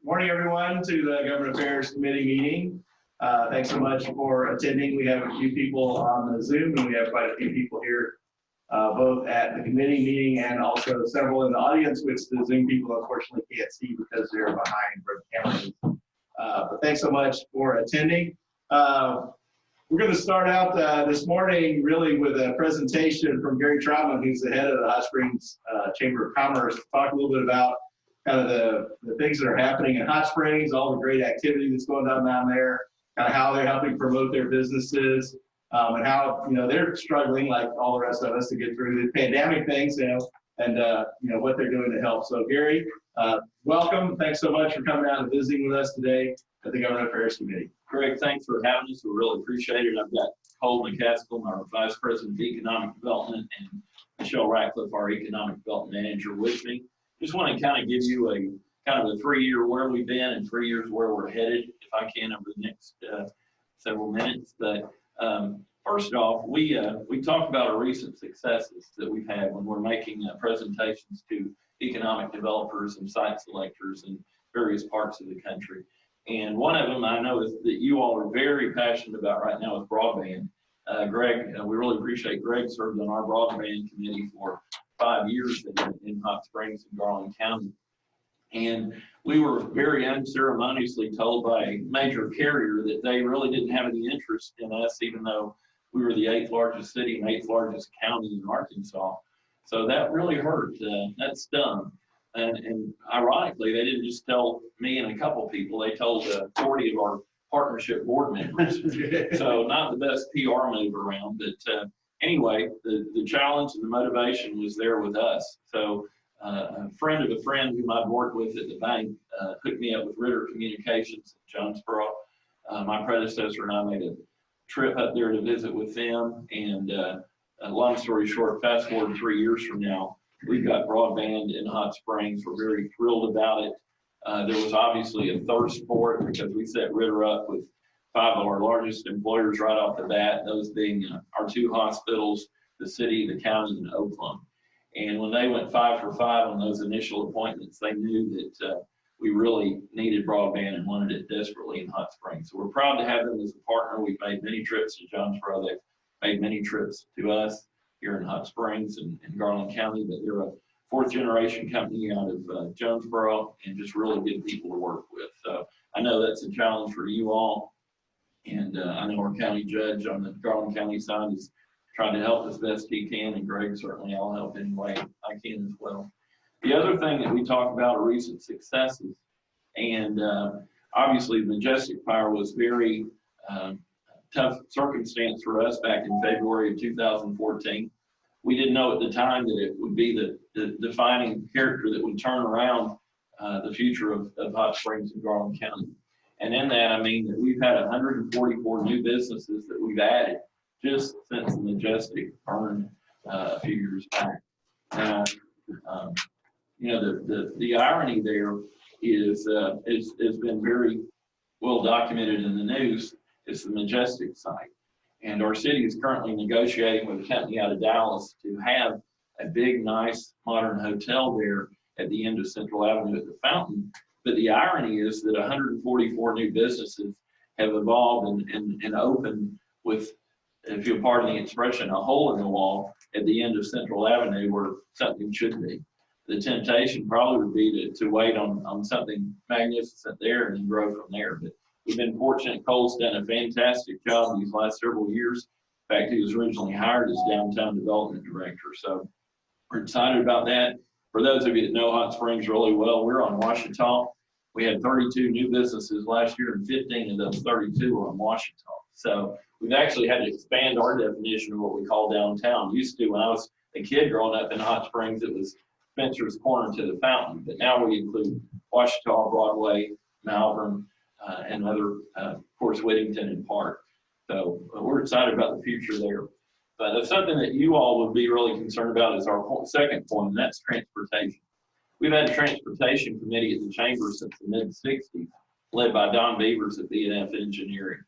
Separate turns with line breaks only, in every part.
Morning, everyone, to the Government Affairs Committee meeting. Thanks so much for attending. We have a few people on the Zoom, and we have quite a few people here, both at the committee meeting and also several in the audience, which the Zoom people unfortunately can't see because they're behind where the camera is. But thanks so much for attending. We're going to start out this morning really with a presentation from Gary Troutman, who's the head of the Hot Springs Chamber of Commerce, to talk a little bit about kind of the things that are happening in Hot Springs, all the great activity that's going on down there, kind of how they're helping promote their businesses, and how, you know, they're struggling like all the rest of us to get through the pandemic things, and you know, what they're doing to help. So Gary, welcome. Thanks so much for coming out and visiting with us today at the Government Affairs Committee.
Greg, thanks for having us. We really appreciate it. I've got Cole McCaskill, our Vice President of Economic Development, and Michelle Ratcliffe, our Economic Development Manager, with me. Just want to kind of give you a kind of a 3-year where we've been and 3 years where we're headed, if I can, over the next several minutes. But first off, we talked about our recent successes that we've had when we're making presentations to economic developers and site selectors in various parts of the country. And one of them I know is that you all are very passionate about right now is broadband. Greg, we really appreciate Greg served on our broadband committee for 5 years in Hot Springs and Garland County. And we were very unceremoniously told by a major carrier that they really didn't have any interest in us, even though we were the 8th largest city and 8th largest county in Arkansas. So that really hurt. That stung. And ironically, they didn't just tell me and a couple people, they told 40 of our partnership board members. So not the best PR move around, but anyway, the challenge and the motivation was there with us. So a friend of a friend whom I'd worked with at the bank hooked me up with Ritter Communications in Jonesboro. My predecessor and I made a trip up there to visit with them. And long story short, fast forward 3 years from now, we've got broadband in Hot Springs. We're very thrilled about it. There was obviously a thirst for it because we set Ritter up with 5 of our largest employers right off the bat, those being our 2 hospitals, the city, the county, and Oakland. And when they went 5 for 5 on those initial appointments, they knew that we really needed broadband and wanted it desperately in Hot Springs. So we're proud to have them as a partner. We've made many trips to Jonesboro. They've made many trips to us here in Hot Springs and Garland County, but they're a 4th generation company out of Jonesboro and just really good people to work with. So I know that's a challenge for you all. And I know our county judge on the Garland County side is trying to help as best he can, and Greg, certainly I'll help any way I can as well. The other thing that we talk about are recent successes, and obviously Majestic Fire was very tough circumstance for us back in February of 2014. We didn't know at the time that it would be the defining character that would turn around the future of Hot Springs and Garland County. And in that, I mean that we've had 144 new businesses that we've added just since the Majestic burned a few years back. Now, you know, the irony there is has been very well documented in the news. It's the Majestic site. And our city is currently negotiating with a company out of Dallas to have a big, nice, modern hotel there at the end of Central Avenue at the Fountain. But the irony is that 144 new businesses have evolved and opened with, if you'll pardon the expression, a hole in the wall at the end of Central Avenue where something should be. The temptation probably would be to wait on something magnificent there and then grow from there. But we've been fortunate. Cole's done a fantastic job these last several years. In fact, he was originally hired as Downtown Development Director. So we're excited about that. For those of you that know Hot Springs really well, we're on Ouachita. We had 32 new businesses last year, and 15 of those 32 were on Ouachita. So we've actually had to expand our definition of what we call downtown. Used to, when I was a kid growing up in Hot Springs, it was Spencer's Corner to the Fountain. But now we include Ouachita, Broadway, Malvern, and other, of course, Whittington and Park. So we're excited about the future there. But that's something that you all would be really concerned about is our second point, and that's transportation. We've had a transportation committee at the chamber since the mid-60s, led by Don Beavers at B&F Engineering.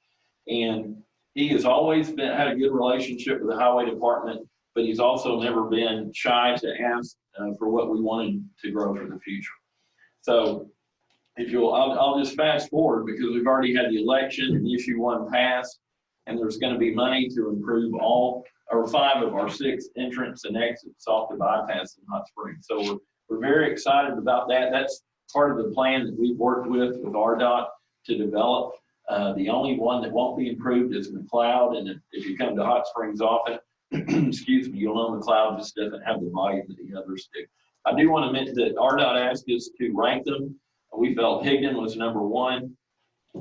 And he has always had a good relationship with the highway department, but he's also never been shy to ask for what we wanted to grow for the future. So if you'll, I'll just fast forward because we've already had the election and issue 1 passed, and there's going to be money to improve all or 5 of our 6 entrance and exits off the bypass in Hot Springs. So we're very excited about that. That's part of the plan that we've worked with RDOT to develop. The only one that won't be improved is McLeod, and if you come to Hot Springs often, excuse me, you'll know McLeod just doesn't have the volume that the others do. I do want to mention that RDOT asked us to rank them. We felt Higdon was number 1,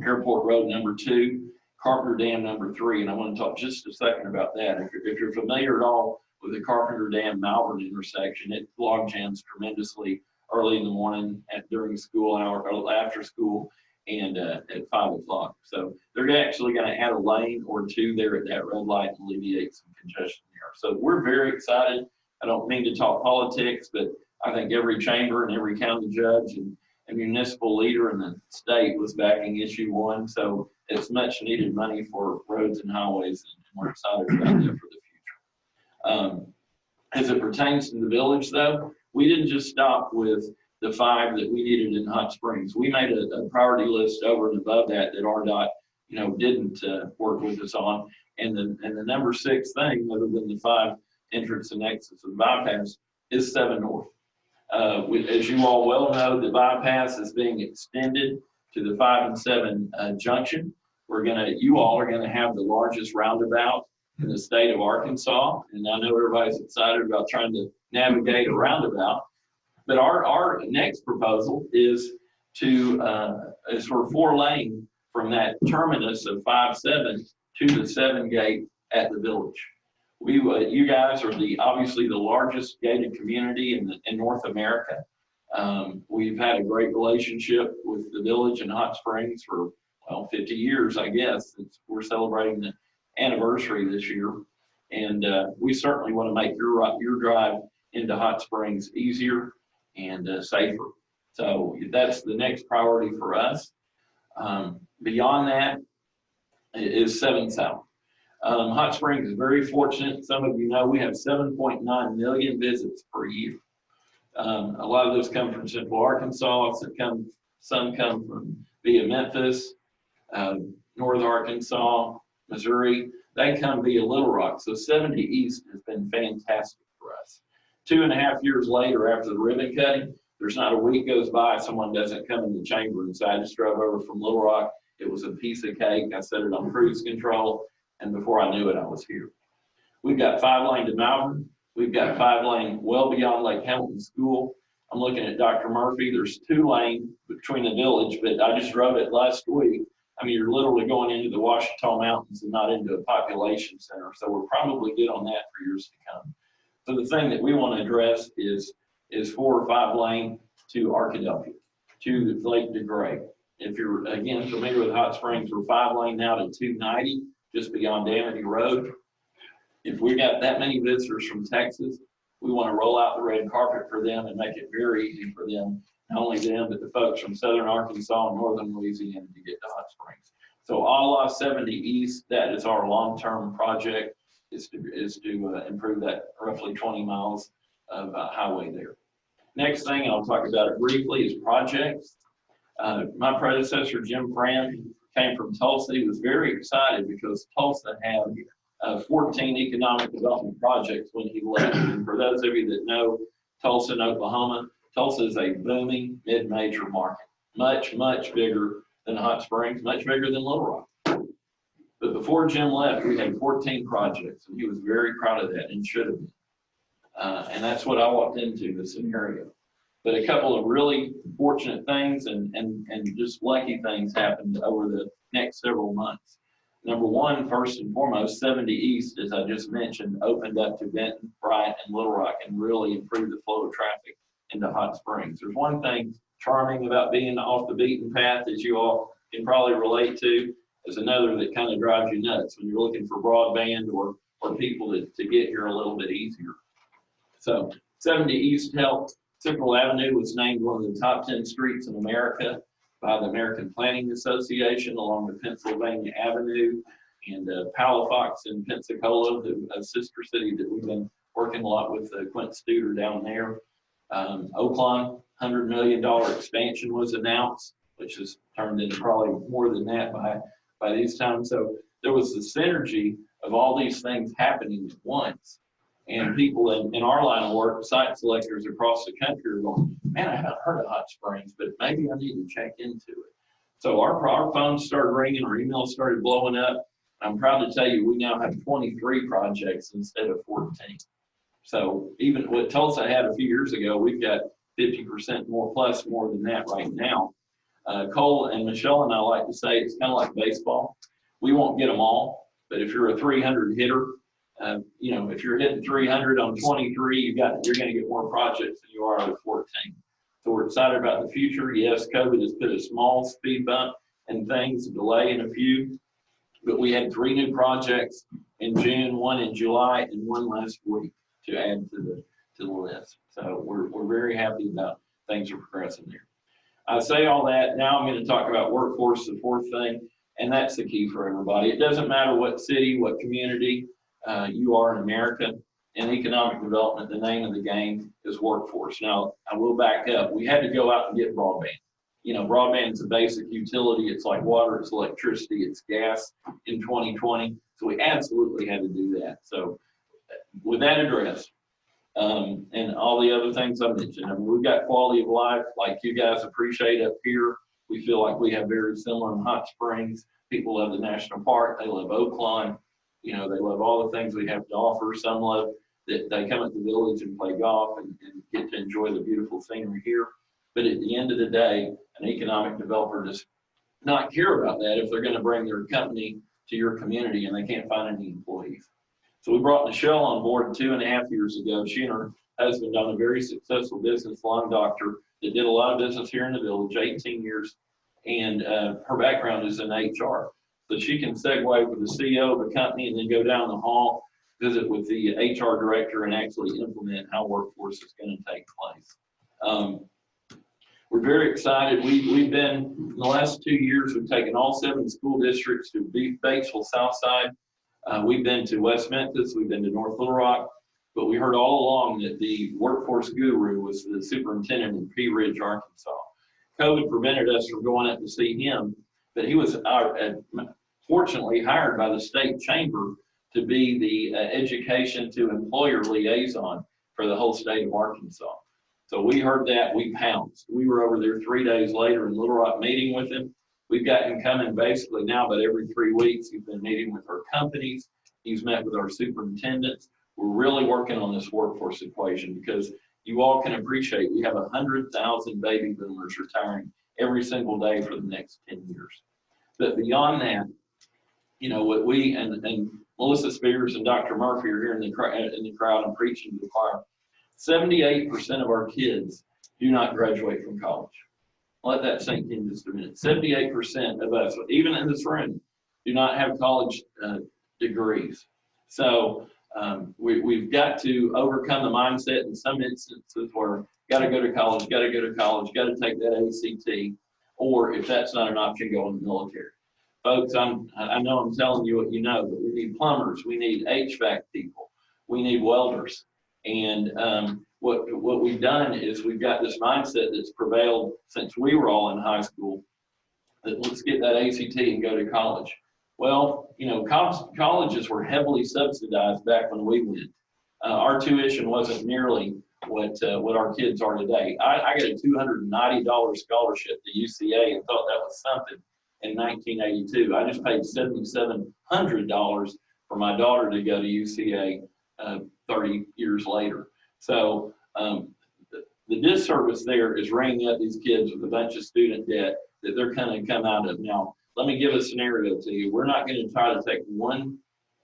Airport Road number 2, Carpenter Dam number 3, and I want to talk just a second about that. If you're familiar at all with the Carpenter Dam Malvern intersection, it log jams tremendously early in the morning, during school hour, or after school, and at 5 o'clock. So they're actually going to add a lane or 2 there at that red light and alleviate some congestion there. So we're very excited. I don't mean to talk politics, but I think every chamber and every county judge and municipal leader in the state was backing issue 1. So it's much needed money for roads and highways, and we're excited about that for the future. As it pertains to the village, though, we didn't just stop with the 5 that we needed in Hot Springs. We made a priority list over and above that RDOT, didn't work with us on. And the number 6 thing, other than the 5 entrance and exits of the bypass, is 7 North. As you all well know, the bypass is being extended to the 5 and 7 junction. You all are gonna have the largest roundabout in the state of Arkansas, and I know everybody's excited about trying to navigate a roundabout. But our next proposal is for 4-lane from that terminus of 5-7 to the 7 gate at the village. You guys are obviously the largest gated community in North America. We've had a great relationship with the village in Hot Springs for 50 years, I guess. We're celebrating the anniversary this year, and we certainly want to make your drive into Hot Springs easier and safer. So that's the next priority for us. Beyond that is 7 South. Hot Springs is very fortunate. Some of you know we have 7.9 million visits per year. A lot of those come from Central Arkansas. Some come from via Memphis, North Arkansas, Missouri. They come via Little Rock. So 70 East has been fantastic for us. 2.5 years later, after the ribbon cutting, there's not a week goes by someone doesn't come in the chamber and say, I just drove over from Little Rock. It was a piece of cake. I set it on cruise control, and before I knew it, I was here. We've got 5-lane to Malvern. We've got 5-lane well beyond Lake Hamilton School. I'm looking at Dr. Murphy. There's 2-lane between the village, but I just drove it last week. I mean, you're literally going into the Ouachita Mountains and not into a population center. So we're probably good on that for years to come. So the thing that we want to address is 4 or 5-lane to Arkadelphia, to Lake DeGray. If you're, again, familiar with Hot Springs, we're 5-lane now to 290, just beyond Amity Road. If we got that many visitors from Texas, we want to roll out the red carpet for them and make it very easy for them, not only them, but the folks from Southern Arkansas and Northern Louisiana to get to Hot Springs. So a la 70 East, that is our long-term project, is to improve that roughly 20 miles of highway there. Next thing, I'll talk about it briefly, is projects. My predecessor, Jim Fran, came from Tulsa. He was very excited because Tulsa had 14 economic development projects when he left. And for those of you that know Tulsa and Oklahoma, Tulsa is a booming mid-major market, much, much bigger than Hot Springs, much bigger than Little Rock. But before Jim left, we had 14 projects, and he was very proud of that and should have been. And that's what I walked into, the scenario. But a couple of really fortunate things and just lucky things happened over the next several months. Number one, first and foremost, 70 East, as I just mentioned, opened up to Benton, Bryant, and Little Rock and really improved the flow of traffic into Hot Springs. There's one thing charming about being off the beaten path, as you all can probably relate to. There's another that kind of drives you nuts when you're looking for broadband or people to get here a little bit easier. So 70 East helped. Central Avenue was named one of the top 10 streets in America by the American Planning Association, along with Pennsylvania Avenue and Palafox in Pensacola, a sister city that we've been working a lot with Quint Studer down there. Oaklawn, $100 million expansion was announced. which has turned into probably more than that by these times. So there was the synergy of all these things happening at once. And people in our line of work, site selectors across the country are going, man, I haven't heard of Hot Springs, but maybe I need to check into it. So our phones started ringing, our emails started blowing up. I'm proud to tell you, we now have 23 projects instead of 14. So even what Tulsa had a few years ago, we've got 50% more than that right now. Cole and Michelle and I like to say it's kind of like baseball. We won't get them all, but if you're a 300 hitter, if you're hitting 300 on 23, you're going to get more projects than you are out of 14. So we're excited about the future. Yes, COVID has put a small speed bump and things, a delay in a few, but we had 3 new projects in June, 1 in July, and 1 last week to add to the list. So we're very happy about things are progressing there. I say all that, now I'm going to talk about workforce, the 4th thing, and that's the key for everybody. It doesn't matter what city, what community you are in America. In economic development, the name of the game is workforce. Now, I will back up. We had to go out and get broadband. Broadband is a basic utility. It's like water, it's electricity, it's gas in 2020. So we absolutely had to do that. So with that address, and all the other things I mentioned, we've got quality of life like you guys appreciate up here. We feel like we have very similar in Hot Springs. People love the national park. They love Oaklawn. They love all the things we have to offer. Some love that they come at the village and play golf and get to enjoy the beautiful scenery here. But at the end of the day, an economic developer does not care about that if they're going to bring their company to your community and they can't find any employees. So we brought Michelle on board 2.5 years ago. She and her husband own a very successful business, lung doctor, that did a lot of business here in the village, 18 years. And her background is in HR. So she can segue with the CEO of the company and then go down the hall, visit with the HR director, and actually implement how workforce is going to take place. We're very excited. We've been, in the last 2 years, we've taken all 7 school districts to Batesville Southside. We've been to West Memphis, we've been to North Little Rock, but we heard all along that the workforce guru was the superintendent in Pea Ridge, Arkansas. COVID prevented us from going up to see him, but he was fortunately hired by the state chamber to be the education to employer liaison for the whole state of Arkansas. So we heard that, we pounced. We were over there 3 days later in Little Rock meeting with him. We've got him coming basically now, but every 3 weeks. He's been meeting with our companies. He's met with our superintendents. We're really working on this workforce equation because you all can appreciate we have 100,000 baby boomers retiring every single day for the next 10 years. But beyond that, what we and Melissa Spears and Dr. Murphy are here in the crowd and preaching to the choir. 78% of our kids do not graduate from college. Let that sink in just a minute. 78% of us, even in this room, do not have college degrees. So we've got to overcome the mindset in some instances where got to go to college, got to take that ACT, or if that's not an option, go in the military. Folks, I know I'm telling you what you know, but we need plumbers, we need HVAC people, we need welders. And what we've done is we've got this mindset that's prevailed since we were all in high school, that let's get that ACT and go to college. Well, colleges were heavily subsidized back when we went. Our tuition wasn't nearly what our kids are today. I got a $290 scholarship to UCA and thought that was something in 1982. I just paid $7,700 for my daughter to go to UCA 30 years later. So the disservice there is ringing up these kids with a bunch of student debt that they're going to come out of. Now, let me give a scenario to you. We're not going to try to take one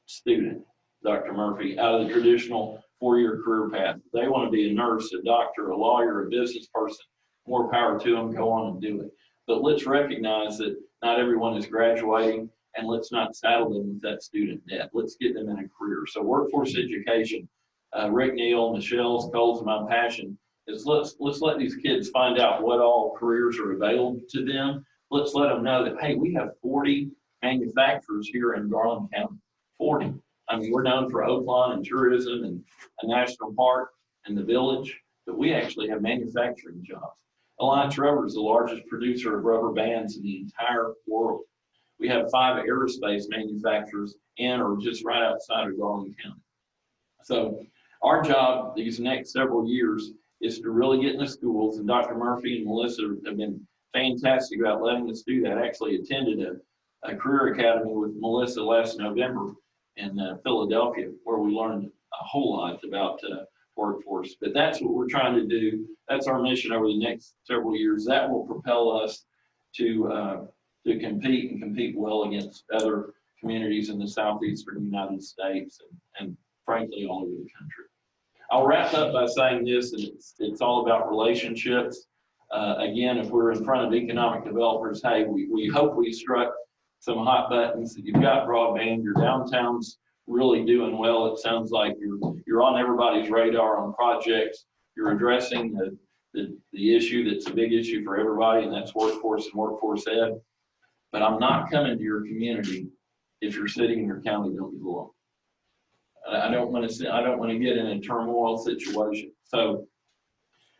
student, Dr. Murphy, out of the traditional 4-year career path. If they want to be a nurse, a doctor, a lawyer, a business person, more power to them, go on and do it. But let's recognize that not everyone is graduating, and let's not saddle them with that student debt. Let's get them in a career. So workforce education, Rick Neal, Michelle's, Cole's, my passion is let's let these kids find out what all careers are available to them. Let's let them know that, hey, we have 40 manufacturers here in Garland County, 40. I mean, we're known for Oaklawn and tourism and a national park and the village, but we actually have manufacturing jobs. Alliance Rubber is the largest producer of rubber bands in the entire world. We have 5 aerospace manufacturers in or just right outside of Garland County. So our job these next several years is to really get in the schools, and Dr. Murphy and Melissa have been fantastic about letting us do that. I actually attended a career academy with Melissa last November in Philadelphia, where we learned a whole lot about workforce. But that's what we're trying to do. That's our mission over the next several years. That will propel us to compete and compete well against other communities in the southeastern United States and frankly all over the country. I'll wrap up by saying this, and it's all about relationships. Again, if we're in front of economic developers, hey, we hope we struck some hot buttons. You've got broadband, your downtown's really doing well. It sounds like you're on everybody's radar on projects. You're addressing the issue that's a big issue for everybody, and that's workforce and workforce ed. But I'm not coming to your community if your city and your county don't get along. I don't want to get in a turmoil situation. So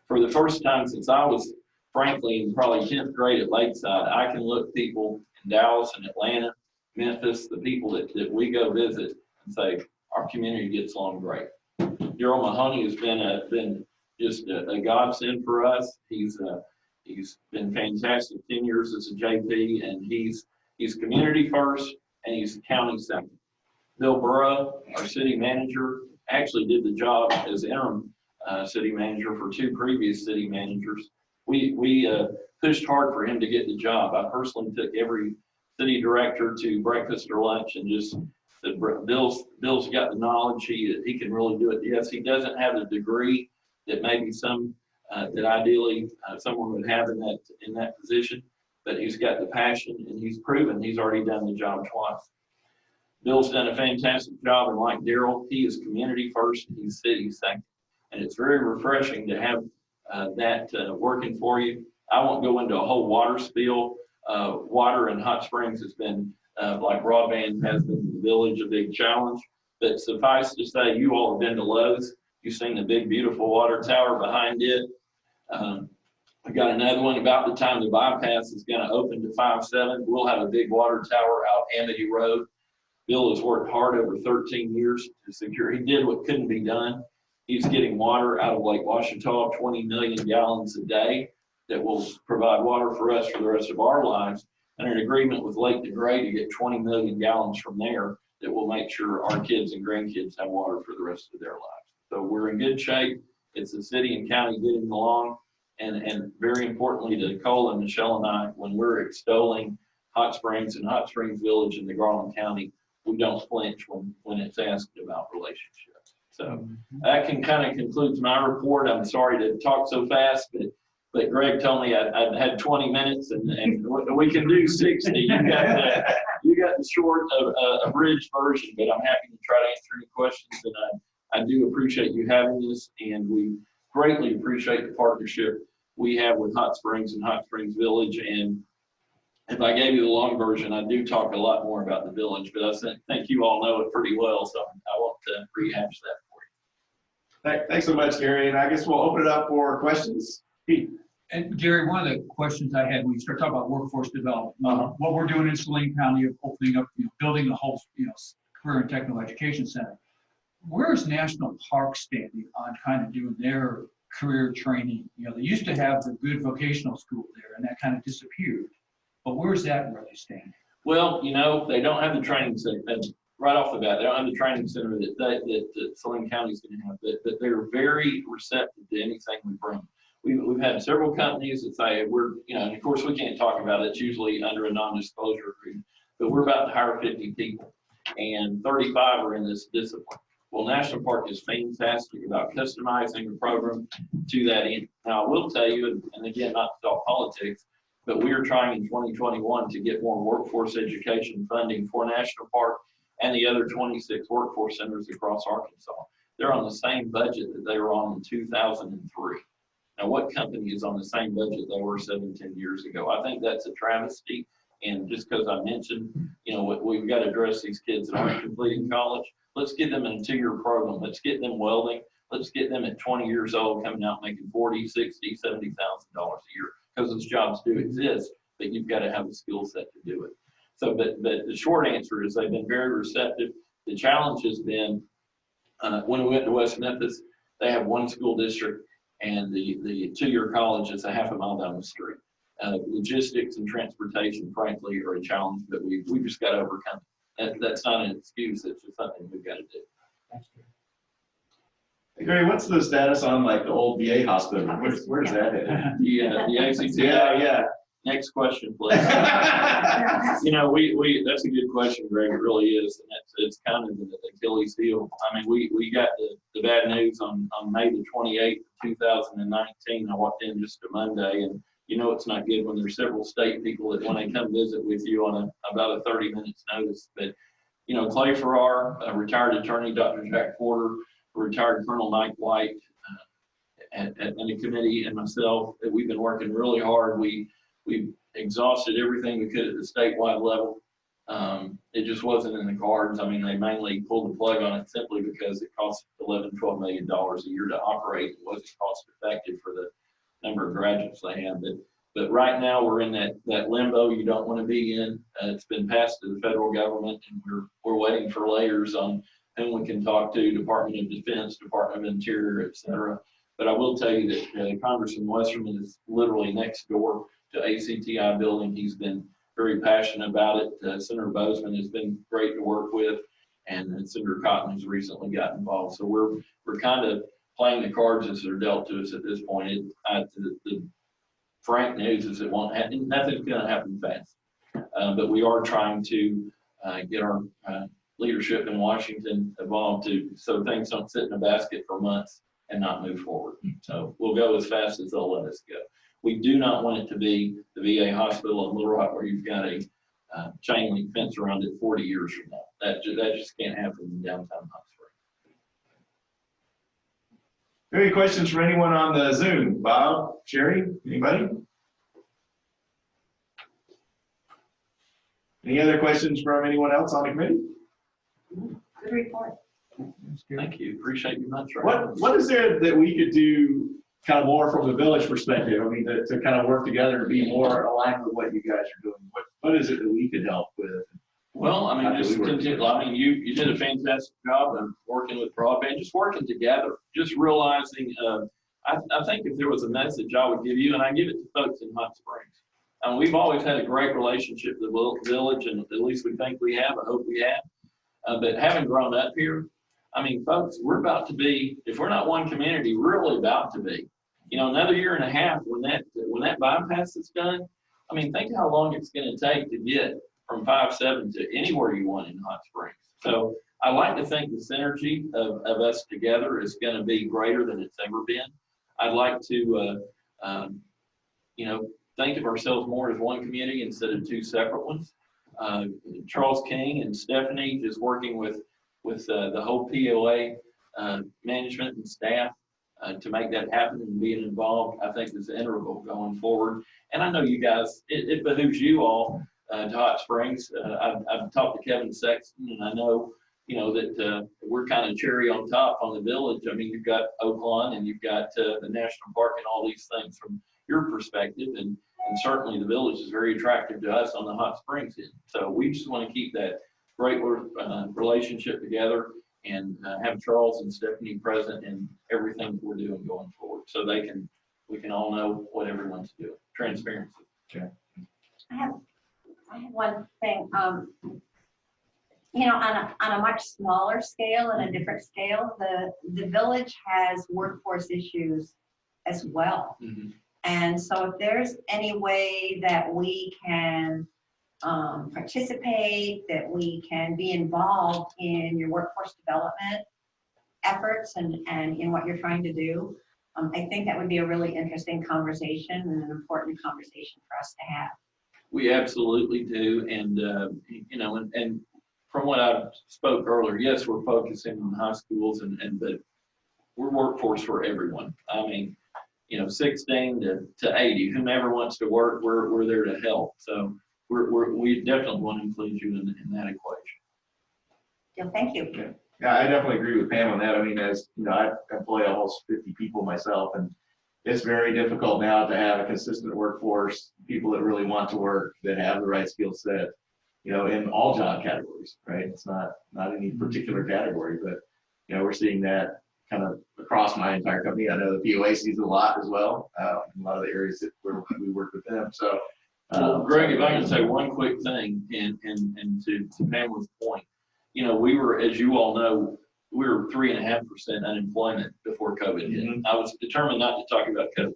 for the first time since I was frankly in probably 10th grade at Lakeside, I can look people in Dallas and Atlanta, Memphis, the people that we go visit and say, our community gets along great. Daryl Mahoney has been just a godsend for us. He's been fantastic 10 years as a JP, and he's community first and he's county second. Bill Burrow, our city manager, actually did the job as interim city manager for 2 previous city managers. We pushed hard for him to get the job. I personally took every city director to breakfast or lunch and just said, Bill's got the knowledge. He can really do it. Yes, he doesn't have the degree that maybe some that ideally someone would have in that position, but he's got the passion, and he's proven he's already done the job twice. Bill's done a fantastic job, and like Daryl, he is community first and he's city second. And it's very refreshing to have that working for you. I won't go into a whole water spiel. Water in Hot Springs has been, like broadband has been in the village, a big challenge. But suffice to say, you all have been to Lowe's. You've seen the big, beautiful water tower behind it. We got another one about the time the bypass is going to open to 5/7. We'll have a big water tower out Amity Road. Bill has worked hard over 13 years to secure. He did what couldn't be done. He's getting water out of Lake Ouachita, 20 million gallons a day that will provide water for us for the rest of our lives, and an agreement with Lake DeGray to get 20 million gallons from there that will make sure our kids and grandkids have water for the rest of their lives. So we're in good shape. It's the city and county getting along, and very importantly to Cole and Michelle and I, when we're extolling Hot Springs and Hot Springs Village in the Garland County, we don't flinch when it's asked about relationships. So that kind of concludes my report. I'm sorry to talk so fast, but Greg told me I had 20 minutes and we can do 60. You got the short, abridged version, but I'm happy to try to answer any questions. And I do appreciate you having this, and we greatly appreciate the partnership we have with Hot Springs and Hot Springs Village. And if I gave you the long version, I do talk a lot more about the village, but I think you all know it pretty well, so I won't rehash that for you.
Thanks so much, Gary. And I guess we'll open it up for questions. Pete.
And Gary, one of the questions I had when you start talking about workforce development, what we're doing in Saline County of opening up, building the whole, career and technical education center. Where is National Park standing on kind of doing their career training? They used to have the good vocational school there, and that kind of disappeared. But where's that really standing?
Well, they don't have the training center. Right off the bat, they don't have the training center that Saline County is going to have, but they're very receptive to anything we bring. We've had several companies that say and of course we can't talk about it. It's usually under a non-disclosure agreement, but we're about to hire 50 people, and 35 are in this discipline. Well, National Park is fantastic about customizing the program to that end. Now, I will tell you, and again, not to talk politics, but we are trying in 2021 to get more workforce education funding for National Park and the other 26 workforce centers across Arkansas. They're on the same budget that they were on in 2003. Now, what company is on the same budget they were 17 years ago? I think that's a travesty. And just because I mentioned, we've got to address these kids that aren't completing college. Let's get them in a 2-year program. Let's get them welding. Let's get them at 20 years old coming out making $40,000, $60,000, $70,000 a year. because those jobs do exist, but you've got to have the skill set to do it. So, but the short answer is they've been very receptive. The challenge has been, when we went to West Memphis, they have one school district, and the two-year college is a half a mile down the street. Logistics and transportation, frankly, are a challenge that we just got to overcome. That's not an excuse. It's just something we've got to do.
Hey, Gary, what's the status on like the old VA hospital? Where's that at?
The ACT.
Yeah.
Next question, please. You know, that's a good question, Greg. It really is. And it's kind of the Achilles heel. I mean, we got the bad news on May the 28th, 2019. I walked in just a Monday, and you know, it's not good when there's several state people that want to come visit with you on about a 30 minutes notice. But, you know, Clay Farrar, a retired attorney, Dr. Jack Porter, retired Colonel Mike White, and the committee, and myself, we've been working really hard. We exhausted everything we could at the statewide level. It just wasn't in the cards. I mean, they mainly pulled the plug on it simply because it costs $11-12 million a year to operate. It wasn't cost effective for the number of graduates they have. But right now we're in that limbo you don't want to be in. It's been passed to the federal government, and we're waiting for layers on whom we can talk to, Department of Defense, Department of Interior, et cetera. But I will tell you that Congressman Westerman is literally next door to ACTI building. He's been very passionate about it. Senator Bozeman has been great to work with, and Senator Cotton has recently gotten involved. So we're kind of playing the cards as they're dealt to us at this point. The frank news is it won't happen. Nothing's going to happen fast. But we are trying to get our leadership in Washington involved so things don't sit in a basket for months and not move forward. So we'll go as fast as they'll let us go. We do not want it to be the VA hospital in Little Rock where you've got a chain link fence around it 40 years from now. That just can't happen in downtown Hot Springs.
Any questions from anyone on the Zoom? Bob, Sherry, anybody? Any other questions from anyone else on the committee?
Good report.
Thank you. Appreciate you much.
What is there that we could do kind of more from the village perspective? I mean, to kind of work together and be more aligned with what you guys are doing. What is it that we could help with?
Well, I mean, just continue. I mean, you did a fantastic job of working with broadband, just working together, just realizing. I think if there was a message I would give you, and I give it to folks in Hot Springs. We've always had a great relationship with the village, and at least we think we have. I hope we have. But having grown up here, I mean, folks, we're about to be, if we're not one community, we're really about to be. You know, another year and a half when that bypass is done, I mean, think how long it's going to take to get from 5-7 to anywhere you want in Hot Springs. So I like to think the synergy of us together is going to be greater than it's ever been. I'd like to, you know, think of ourselves more as one community instead of two separate ones. Charles King and Stephanie just working with the whole POA management and staff to make that happen and being involved, I think is integral going forward. And I know you guys, it behooves you all to Hot Springs. I've talked to Kevin Sexton, and I know, you know, that we're kind of cherry on top on the village. I mean, you've got Oaklawn and you've got the National Park and all these things from your perspective. And certainly the village is very attractive to us on the Hot Springs end. So we just want to keep that great relationship together and have Charles and Stephanie present in everything that we're doing going forward, so we can all know what everyone's doing. Transparency.
Okay.
I have one thing. You know, on a much smaller scale and a different scale, the village has workforce issues as well.
Mm-hmm.
And so if there's any way that we can participate, that we can be involved in your workforce development efforts and in what you're trying to do, I think that would be a really interesting conversation and an important conversation for us to have.
We absolutely do. And, you know, and from what I spoke earlier, yes, we're focusing on high schools but we're workforce for everyone. I mean, you know, 16 to 80, whomever wants to work, we're there to help. So we definitely want to include you in that equation.
Yeah, thank you.
Yeah, I definitely agree with Pam on that. I mean, as you know, I employ almost 50 people myself, and it's very difficult now to have a consistent workforce, people that really want to work, that have the right skill set, you know, in all job categories, right? It's not any particular category, but, you know, we're seeing that kind of across my entire company. I know the POA sees it a lot as well, in a lot of the areas that we work with them. So,
Well, Greg, if I can say one quick thing, and to Pamela's point, you know, we were, as you all know, we were 3.5% unemployment before COVID hit.
Mhm.
I was determined not to talk about COVID,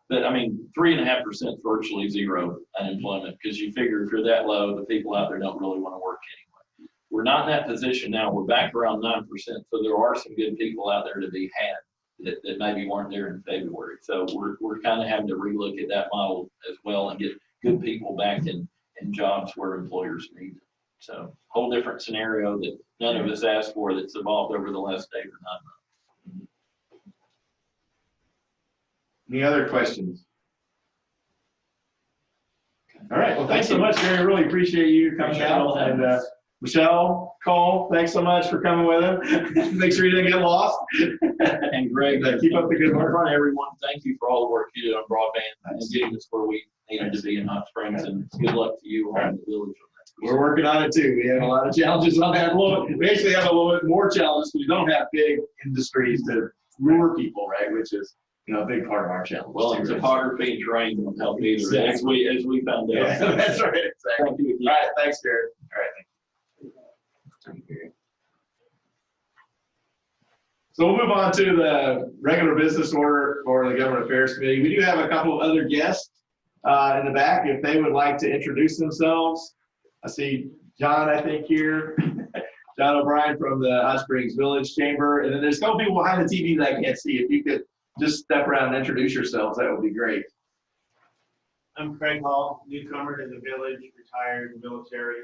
but I mean, 3.5% virtually zero unemployment, because you figure if you're that low, the people out there don't really want to work anyway. We're not in that position now. We're back around 9%, so there are some good people out there to be had that maybe weren't there in February. So we're kind of having to relook at that model as well and get good people back in jobs where employers need them. So whole different scenario that none of us asked for, that's evolved over the last 8 or 9 months.
Any other questions? All right, well, thanks so much, Gary. I really appreciate you coming out. And Michelle, Cole, thanks so much for coming with us. Make sure you didn't get lost.
And Greg,
Keep up the good
in
work.
front of everyone, thank you for all the work you did on broadband and getting us where we needed to be in Hot Springs, and good luck to you all in the village on that.
We're working on it too. We have a lot of challenges on that. We actually have a little bit more challenges because we don't have big industries to lure people, right? Which is, you know, a big part of our challenge.
Well,
too,
and
right?
topography and terrain don't help either,
Exactly.
as we found out.
Yeah, that's right. Exactly.
Thank you
All
again.
right, thanks, Gary. All right. Thank you. So we'll move on to the regular business order for the Government Affairs Committee. We do have a couple of other guests in the back if they would like to introduce themselves. I see John, I think, here. John O'Brien from the Hot Springs Village Chamber. And then there's a couple people behind the TV that I can't see. If you could just step around and introduce yourselves, that would be great.
I'm Craig Hall, newcomer to the village, retired military.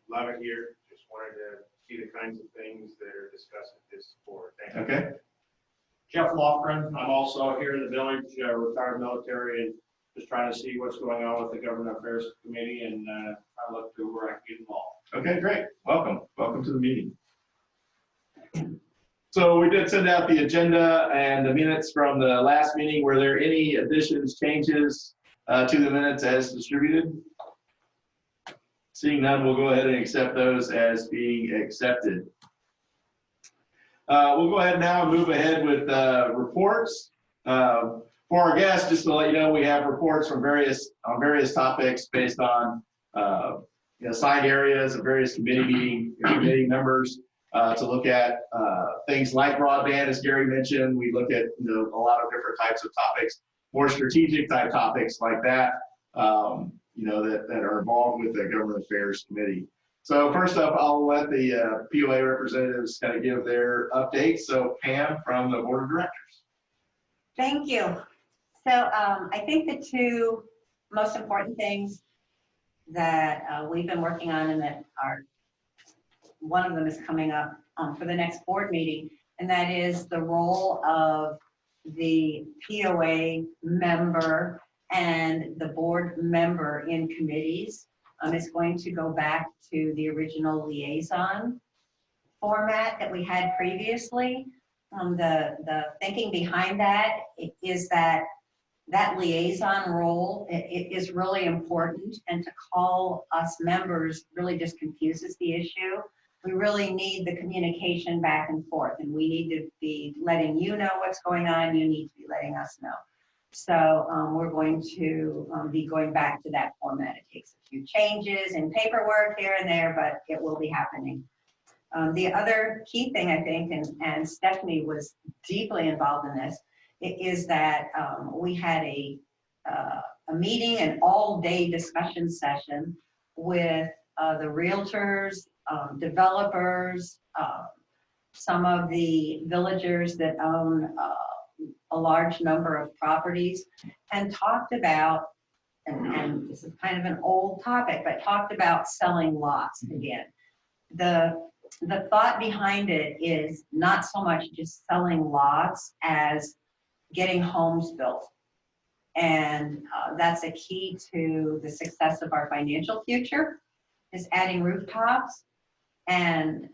Love it here. Just wanted to see the kinds of things that are discussed at this board. Thank you.
Okay.
Jeff Lofgren, I'm also here in the village, retired military, and just trying to see what's going on with the Government Affairs Committee, and I look to where I can get involved.
Okay, great. Welcome. Welcome to the meeting. So we did send out the agenda and the minutes from the last meeting. Were there any additions, changes to the minutes as distributed? Seeing none, we'll go ahead and accept those as being accepted. We'll go ahead now and move ahead with reports. For our guests, just to let you know, we have reports from various topics based on assigned areas of various committee members to look at things like broadband, as Gary mentioned. We look at a lot of different types of topics, more strategic type topics like that. That are involved with the Government Affairs Committee. So first up, I'll let the POA representatives kind of give their updates. So Pam from the Board of Directors.
Thank you. So I think the two most important things that we've been working on and that one of them is coming up for the next board meeting, and that is the role of the POA member and the board member in committees. Is going to go back to the original liaison format that we had previously. The thinking behind that is that liaison role is really important, and to call us members really just confuses the issue. We really need the communication back and forth, and we need to be letting you know what's going on. You need to be letting us know. So we're going to be going back to that format. It takes a few changes in paperwork here and there, but it will be happening. The other key thing, I think, and Stephanie was deeply involved in this, is that we had a meeting, an all-day discussion session with the realtors, developers, some of the villagers that own a large number of properties, and talked about, and this is kind of an old topic, but talked about selling lots again. The thought behind it is not so much just selling lots as getting homes built. And that's a key to the success of our financial future, is adding rooftops. And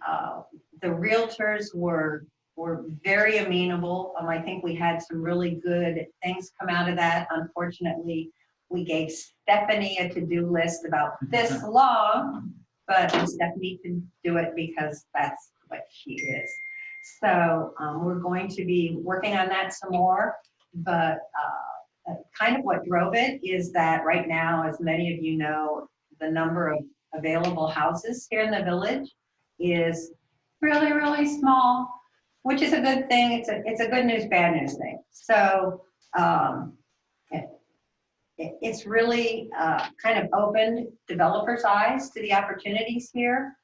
the realtors were were very amenable. I think we had some really good things come out of that. Unfortunately, we gave Stephanie a to-do list about this long, but Stephanie can do it because that's what she is. So we're going to be working on that some more, but kind of what drove it is that right now, as many of you know, the number of available houses here in the village is really, really small, which is a good thing. It's a good news, bad news thing. So it's really kind of opened developers' eyes to the opportunities here,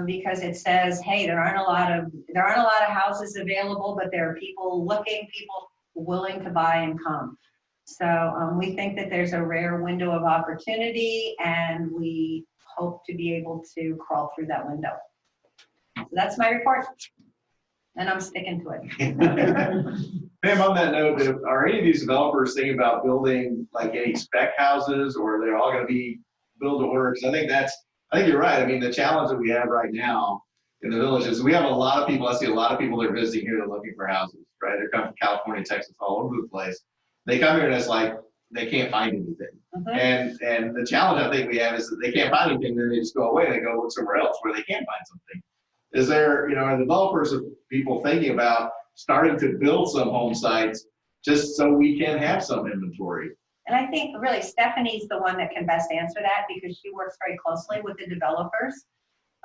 because it says, hey, there aren't a lot of houses available, but there are people looking, people willing to buy and come. So we think that there's a rare window of opportunity, and we hope to be able to crawl through that window. So that's my report, and I'm sticking to it.
Ma'am, on that note, are any of these developers thinking about building like any spec houses, or they're all going to be build to order? Because I think you're right. I mean, the challenge that we have right now in the village is we have a lot of people. I see a lot of people that are visiting here that are looking for houses, right? They're coming from California, Texas, all over the place. They come here and it's like they can't find anything.
Mm-hmm.
And the challenge I think we have is that they can't find anything, then they just go away and they go look somewhere else where they can find something. Is there, are developers of people thinking about starting to build some home sites just so we can have some inventory?
And I think really Stephanie's the one that can best answer that, because she works very closely with the developers.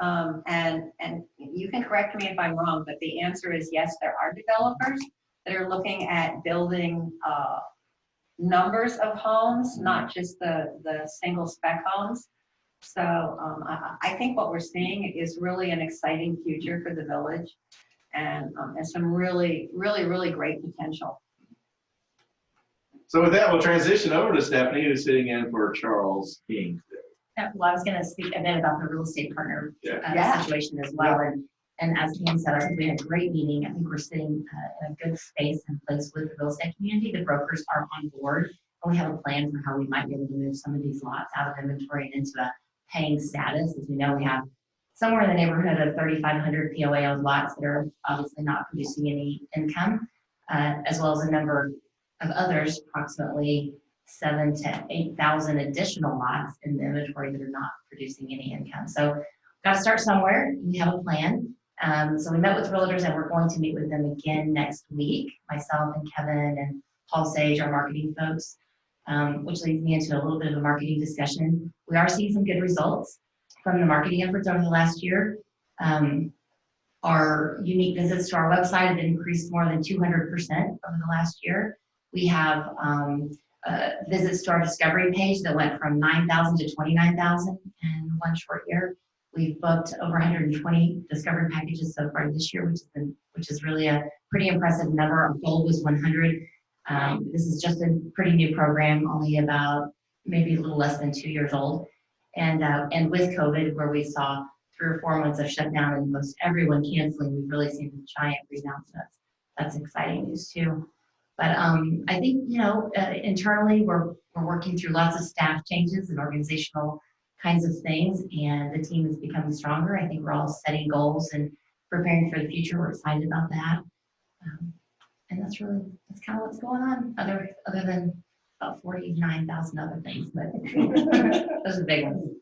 And you can correct me if I'm wrong, but the answer is yes, there are developers that are looking at building numbers of homes, not just the single spec homes. So I think what we're seeing is really an exciting future for the village, and some really, really, really great potential.
So with that, we'll transition over to Stephanie, who's sitting in for Charles King.
Well, I was going to speak a bit about the real estate partner
Yeah.
situation as well. And as Dan said, I think we had a great meeting. I think we're sitting in a good space and place with the real estate community. The brokers are on board, and we have a plan for how we might be able to move some of these lots out of inventory and into a paying status. As we know, we have somewhere in the neighborhood of 3,500 POA lots that are obviously not producing any income, as well as a number of others, approximately 7,000 to 8,000 additional lots in the inventory that are not producing any income. So got to start somewhere. We have a plan. So we met with realtors, and we're going to meet with them again next week, myself and Kevin and Paul Sage, our marketing folks, which leads me into a little bit of a marketing discussion. We are seeing some good results from the marketing efforts over the last year. Our unique visits to our website have increased more than 200% over the last year. We have visits to our discovery page that went from 9,000 to 29,000 in one short year. We've booked over 120 discovery packages so far this year, which is really a pretty impressive number. Our goal was 100. This is just a pretty new program, only about maybe a little less than 2 years old. And with COVID, where we saw 3 or 4 months of shutdown and most everyone canceling, we've really seen a giant rebound. So that's exciting news too. But I think, internally we're working through lots of staff changes and organizational kinds of things, and the team is becoming stronger. I think we're all setting goals and preparing for the future. We're excited about that. And that's kind of what's going on, other than about 49,000 other things, but those are big ones.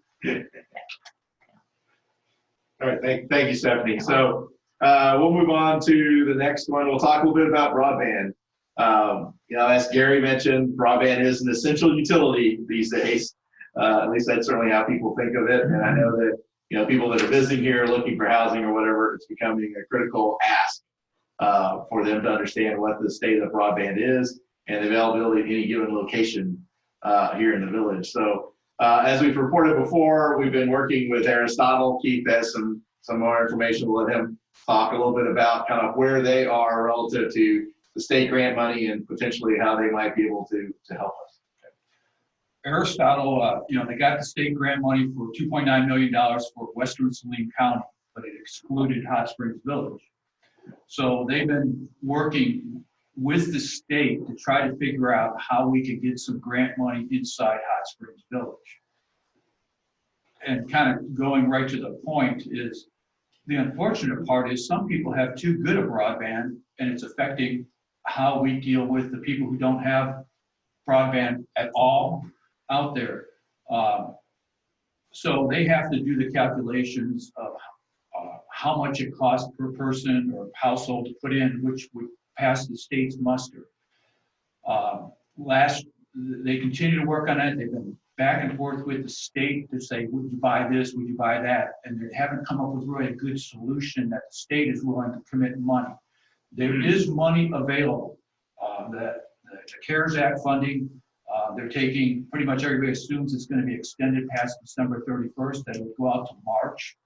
All right, thank you, Stephanie. So we'll move on to the next one. We'll talk a little bit about broadband. As Gary mentioned, broadband is an essential utility these days. At least that's certainly how people think of it. And I know that, people that are visiting here looking for housing or whatever, it's becoming a critical ask for them to understand what the state of broadband is and the availability at any given location here in the village. So as we've reported before, we've been working with Aristotle. Keith has some more information. We'll let him talk a little bit about kind of where they are relative to the state grant money and potentially how they might be able to help us.
Aristotle, they got the state grant money for $2.9 million for Western Saline County, but it excluded Hot Springs Village. So they've been working with the state to try to figure out how we could get some grant money inside Hot Springs Village. And kind of going right to the point is, the unfortunate part is some people have too good a broadband, and it's affecting how we deal with the people who don't have broadband at all out there. So they have to do the calculations of how much it costs per person or household to put in, which would pass the state's muster. They continue to work on it. They've been back and forth with the state to say, would you buy this, would you buy that? And they haven't come up with really a good solution that the state is willing to commit money. There is money available. The CARES Act funding, they're taking, pretty much everybody assumes it's going to be extended past December 31st. That will go out to March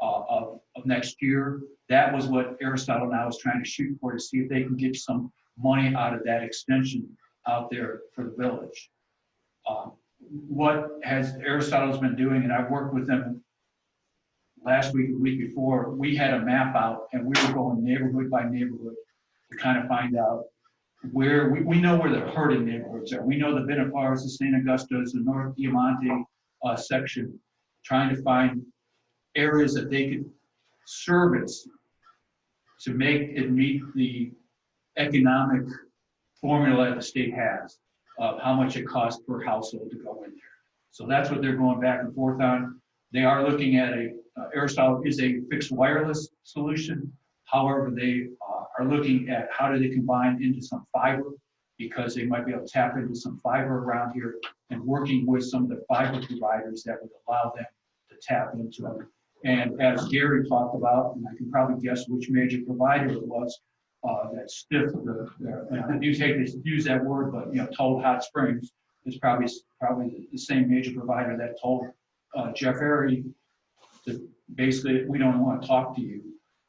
of next year. That was what Aristotle now is trying to shoot for, to see if they can get some money out of that extension out there for the village. What has Aristotle's been doing, and I've worked with them last week, the week before, we had a map out and we were going neighborhood by neighborhood to kind of find out where, we know where the hurting neighborhoods are. We know the Benefars, the St. Augustus, the North Diamante section, trying to find areas that they could service to make it meet the economic formula that the state has of how much it costs per household to go in there. So that's what they're going back and forth on. They are looking at Aristotle is a fixed wireless solution. However, they are looking at how do they combine into some fiber, because they might be able to tap into some fiber around here, and working with some of the fiber providers that would allow them to tap into it. And as Gary talked about, and I can probably guess which major provider it was, that stiff, you hate to use that word, but told Hot Springs is probably the same major provider that told Jeff Airy to basically, we don't want to talk to you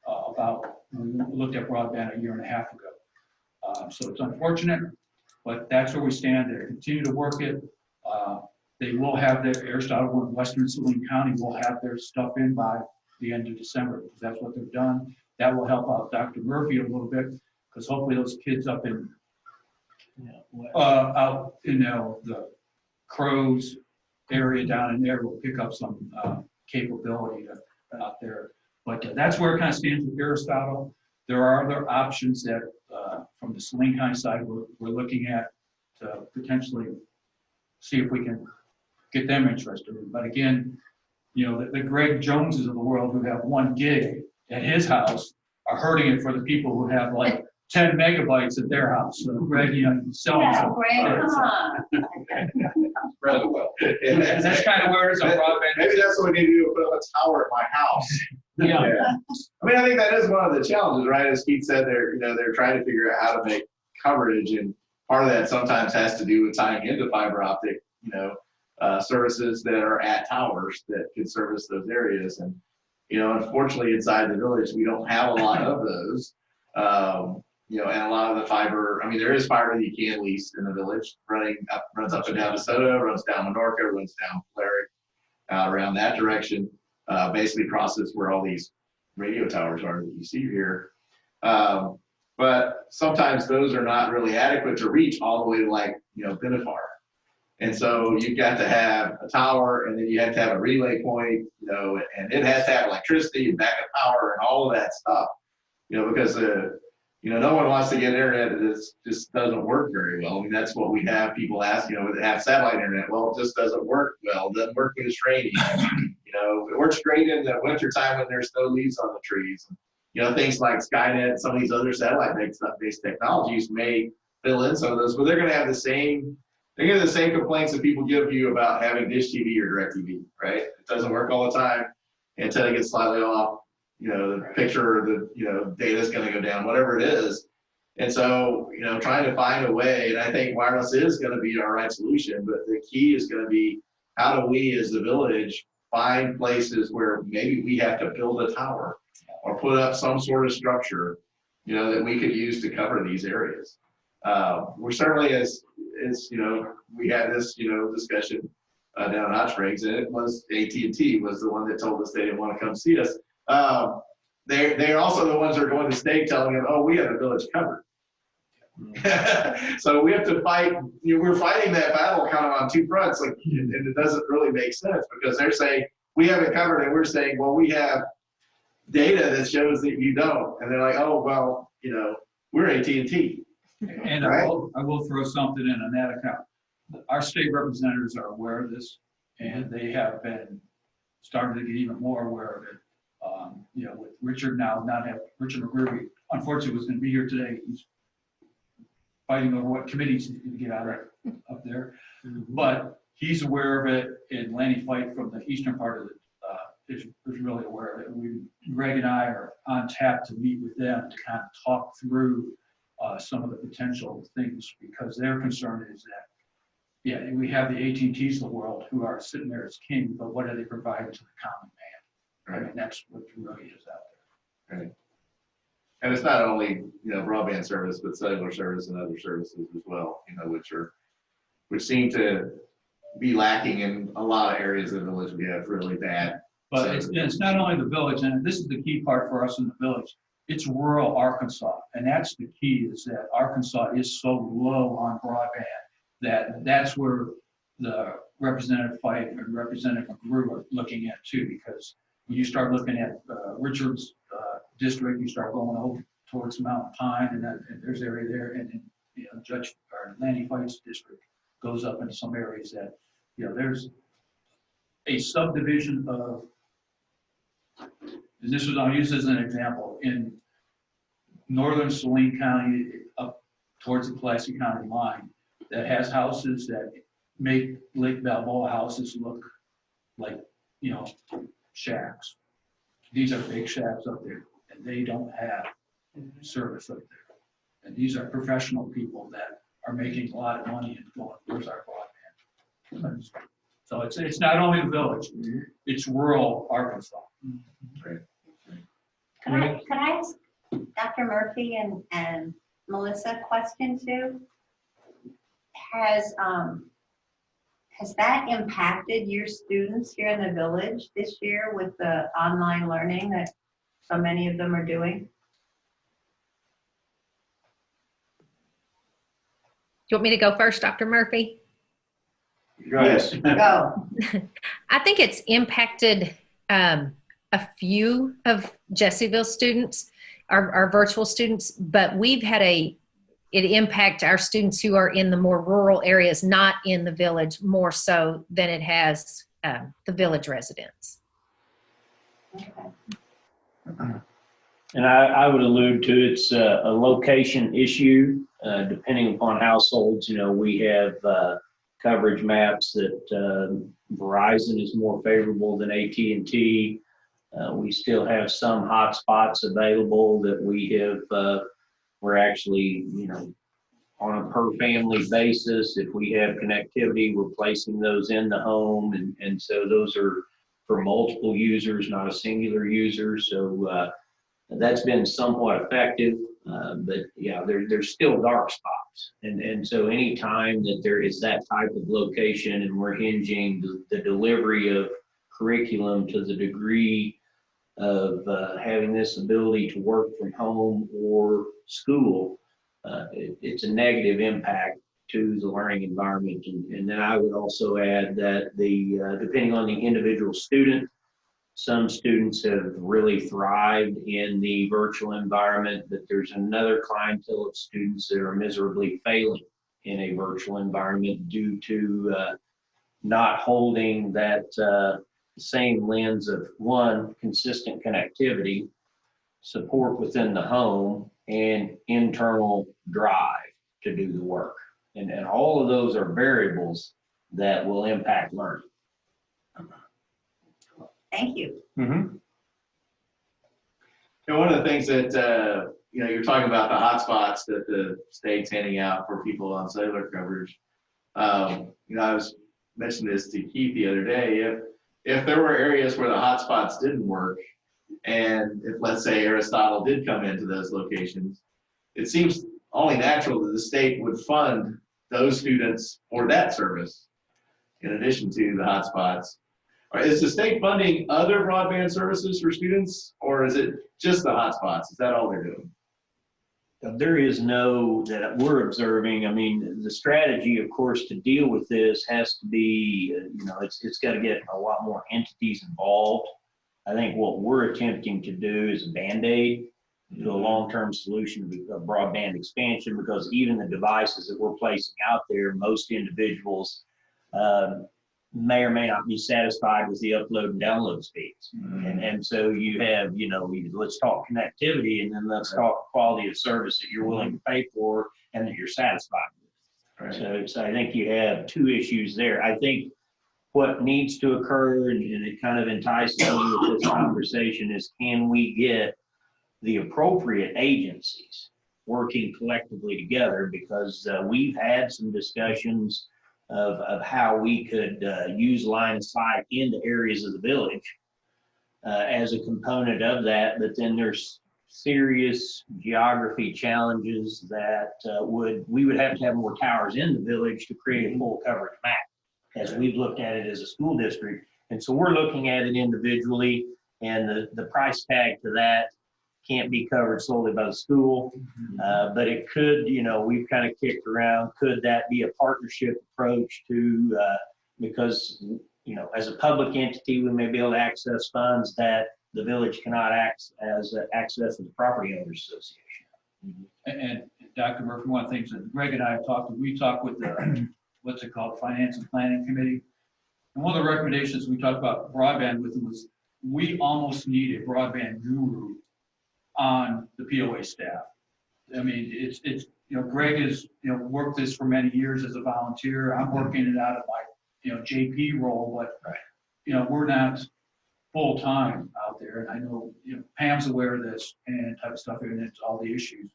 about, we looked at broadband a year and a half ago. So it's unfortunate, but that's where we stand there. Continue to work it. They will have their Aristotle and Western Saline County will have their stuff in by the end of December, because that's what they've done. That will help out Dr. Murphy a little bit, because hopefully those kids up in out in the Crows area down in there will pick up some capability out there. But that's where it kind of stands with Aristotle. There are other options that from the Saline County side we're looking at to potentially see if we can get them interested. But again, the Greg Joneses of the world who have 1 gig at his house are hurting it for the people who have like 10 megabytes at their house. So Greg, selling
Yeah,
some.
Greg, come on.
Rather well.
That's kind of where it's on broadband.
Maybe that's what we need to do, put up a tower at my house.
Yeah.
I mean, I think that is one of the challenges, right? As Keith said, they're trying to figure out how to make coverage, and part of that sometimes has to do with tying into fiber optic, services that are at towers that could service those areas. And, unfortunately, inside the village, we don't have a lot of those. And a lot of the fiber, I mean, there is fiber that you can lease in the village, runs up and down DeSoto, runs down Menorca, runs down Polaric, around that direction, basically crosses where all these radio towers are that you see here. But sometimes those are not really adequate to reach all the way to Benefar. And so you've got to have a tower, and then you have to have a relay point, and it has to have electricity and backup power and all of that stuff, because no one wants to get internet that just doesn't work very well. I mean, that's what we have people ask, they have satellite internet. Well, it just doesn't work well. It doesn't work when it's raining. It works great in the wintertime when there's no leaves on the trees. Things like Skynet, some of these other satellite-based technologies may fill in some of those, but they're going to have the same complaints that people give you about having Dish TV or DirecTV, right? It doesn't work all the time until it gets slightly off. The picture or the data is going to go down, whatever it is. And so, trying to find a way, and I think wireless is going to be our right solution, but the key is going to be, how do we as the village find places where maybe we have to build a tower or put up some sort of structure, that we could use to cover these areas. We're certainly, as we had this, discussion down in Hot Springs, and it was AT&T was the one that told us they didn't want to come see us. They're also the ones that are going to state telling them, oh, we have the village covered. So we have to fight, we're fighting that battle kind of on two fronts, and it doesn't really make sense, because they're saying we have it covered, and we're saying, well, we have data that shows that you don't. And they're like, oh, well, we're AT&T.
And I will throw something in on that account. Our state representatives are aware of this, and they have been starting to get even more aware of it. With Richard Richard McGreevy, unfortunately, was going to be here today. He's fighting over what committees he's going to get out of up there. But he's aware of it, and Lanny Fight from the eastern part of it is really aware of it. Greg and I are on tap to meet with them to kind of talk through some of the potential things, because their concern is that, we have the AT&Ts of the world who are sitting there as king, but what are they providing to the common man? I mean, that's what really is out there.
Right. And it's not only, broadband service, but cellular service and other services as well, which seem to be lacking in a lot of areas of the village. We have really bad.
But it's not only the village, and this is the key part for us in the village, it's rural Arkansas. And that's the key, is that Arkansas is so low on broadband that's where the Representative Fight and Representative McGrew are looking at too, because when you start looking at Richard's district, you start going over towards Mountain Pine, and there's area there, and then Judge or Lanny Fight's district goes up into some areas that there's a subdivision of, and I'll use this as an example, in northern Saline County up towards the Pulaski County line, that has houses that make Lake Balboa houses look like shacks. These are big shacks up there, and they don't have service up there. And these are professional people that are making a lot of money and going, where's our broadband? So it's not only the village, it's rural Arkansas.
Could I ask Dr. Murphy and Melissa a question too? Has that impacted your students here in the village this year with the online learning that so many of them are doing?
Do you want me to go first, Dr. Murphy?
Yes.
Go.
I think it's impacted a few of Jessieville students, our virtual students, but we've had it impact our students who are in the more rural areas, not in the village, more so than it has the village residents.
Okay.
And I would allude to it's a location issue, depending upon households. We have coverage maps that Verizon is more favorable than AT&T. We still have some hotspots available that we're actually, on a per family basis. If we have connectivity, we're placing those in the home. And so those are for multiple users, not a singular user. So that's been somewhat effective. But there's still dark spots. And so anytime that there is that type of location and we're hinging the delivery of curriculum to the degree of having this ability to work from home or school, it's a negative impact to the learning environment. And then I would also add that depending on the individual student, some students have really thrived in the virtual environment, but there's another clientele of students that are miserably failing in a virtual environment due to not holding that same lens of, one, consistent connectivity, support within the home, and internal drive to do the work. And all of those are variables that will impact learning.
Thank you.
Mm-hmm. And one of the things that, you're talking about the hotspots that the state's handing out for people on cellular coverage. I was mentioning this to Keith the other day. If there were areas where the hotspots didn't work, and if, let's say, Aristotle did come into those locations, it seems only natural that the state would fund those students for that service in addition to the hotspots. Is the state funding other broadband services for students, or is it just the hotspots? Is that all they're doing?
There is no, that we're observing. I mean, the strategy, of course, to deal with this has to be, it's got to get a lot more entities involved. I think what we're attempting to do is a Band-Aid to a long-term solution of broadband expansion, because even the devices that we're placing out there, most individuals may or may not be satisfied with the upload and download speeds. And so you have, let's talk connectivity, and then let's talk quality of service that you're willing to pay for and that you're satisfied with. So I think you have two issues there. I think what needs to occur, and it kind of entices me with this conversation, is can we get the appropriate agencies working collectively together? Because we've had some discussions of how we could use line of sight into areas of the village as a component of that, but then there's serious geography challenges that we would have to have more towers in the village to create a full coverage map, as we've looked at it as a school district. And so we're looking at it individually, and the price tag to that can't be covered solely by the school. But it could, we've kind of kicked around, could that be a partnership approach to, because, as a public entity, we may be able to access funds that the village cannot access as the Property Owners Association.
And Dr. Murphy, one of the things that Greg and I have we talked with the, what's it called, Finance and Planning Committee. And one of the recommendations we talked about broadband with them was, we almost need a broadband guru on the POA staff. I mean, it's Greg has, worked this for many years as a volunteer. I'm working it out of my, JP role, but, we're not full-time out there. And I know, Pam's aware of this and type of stuff, and it's all the issues.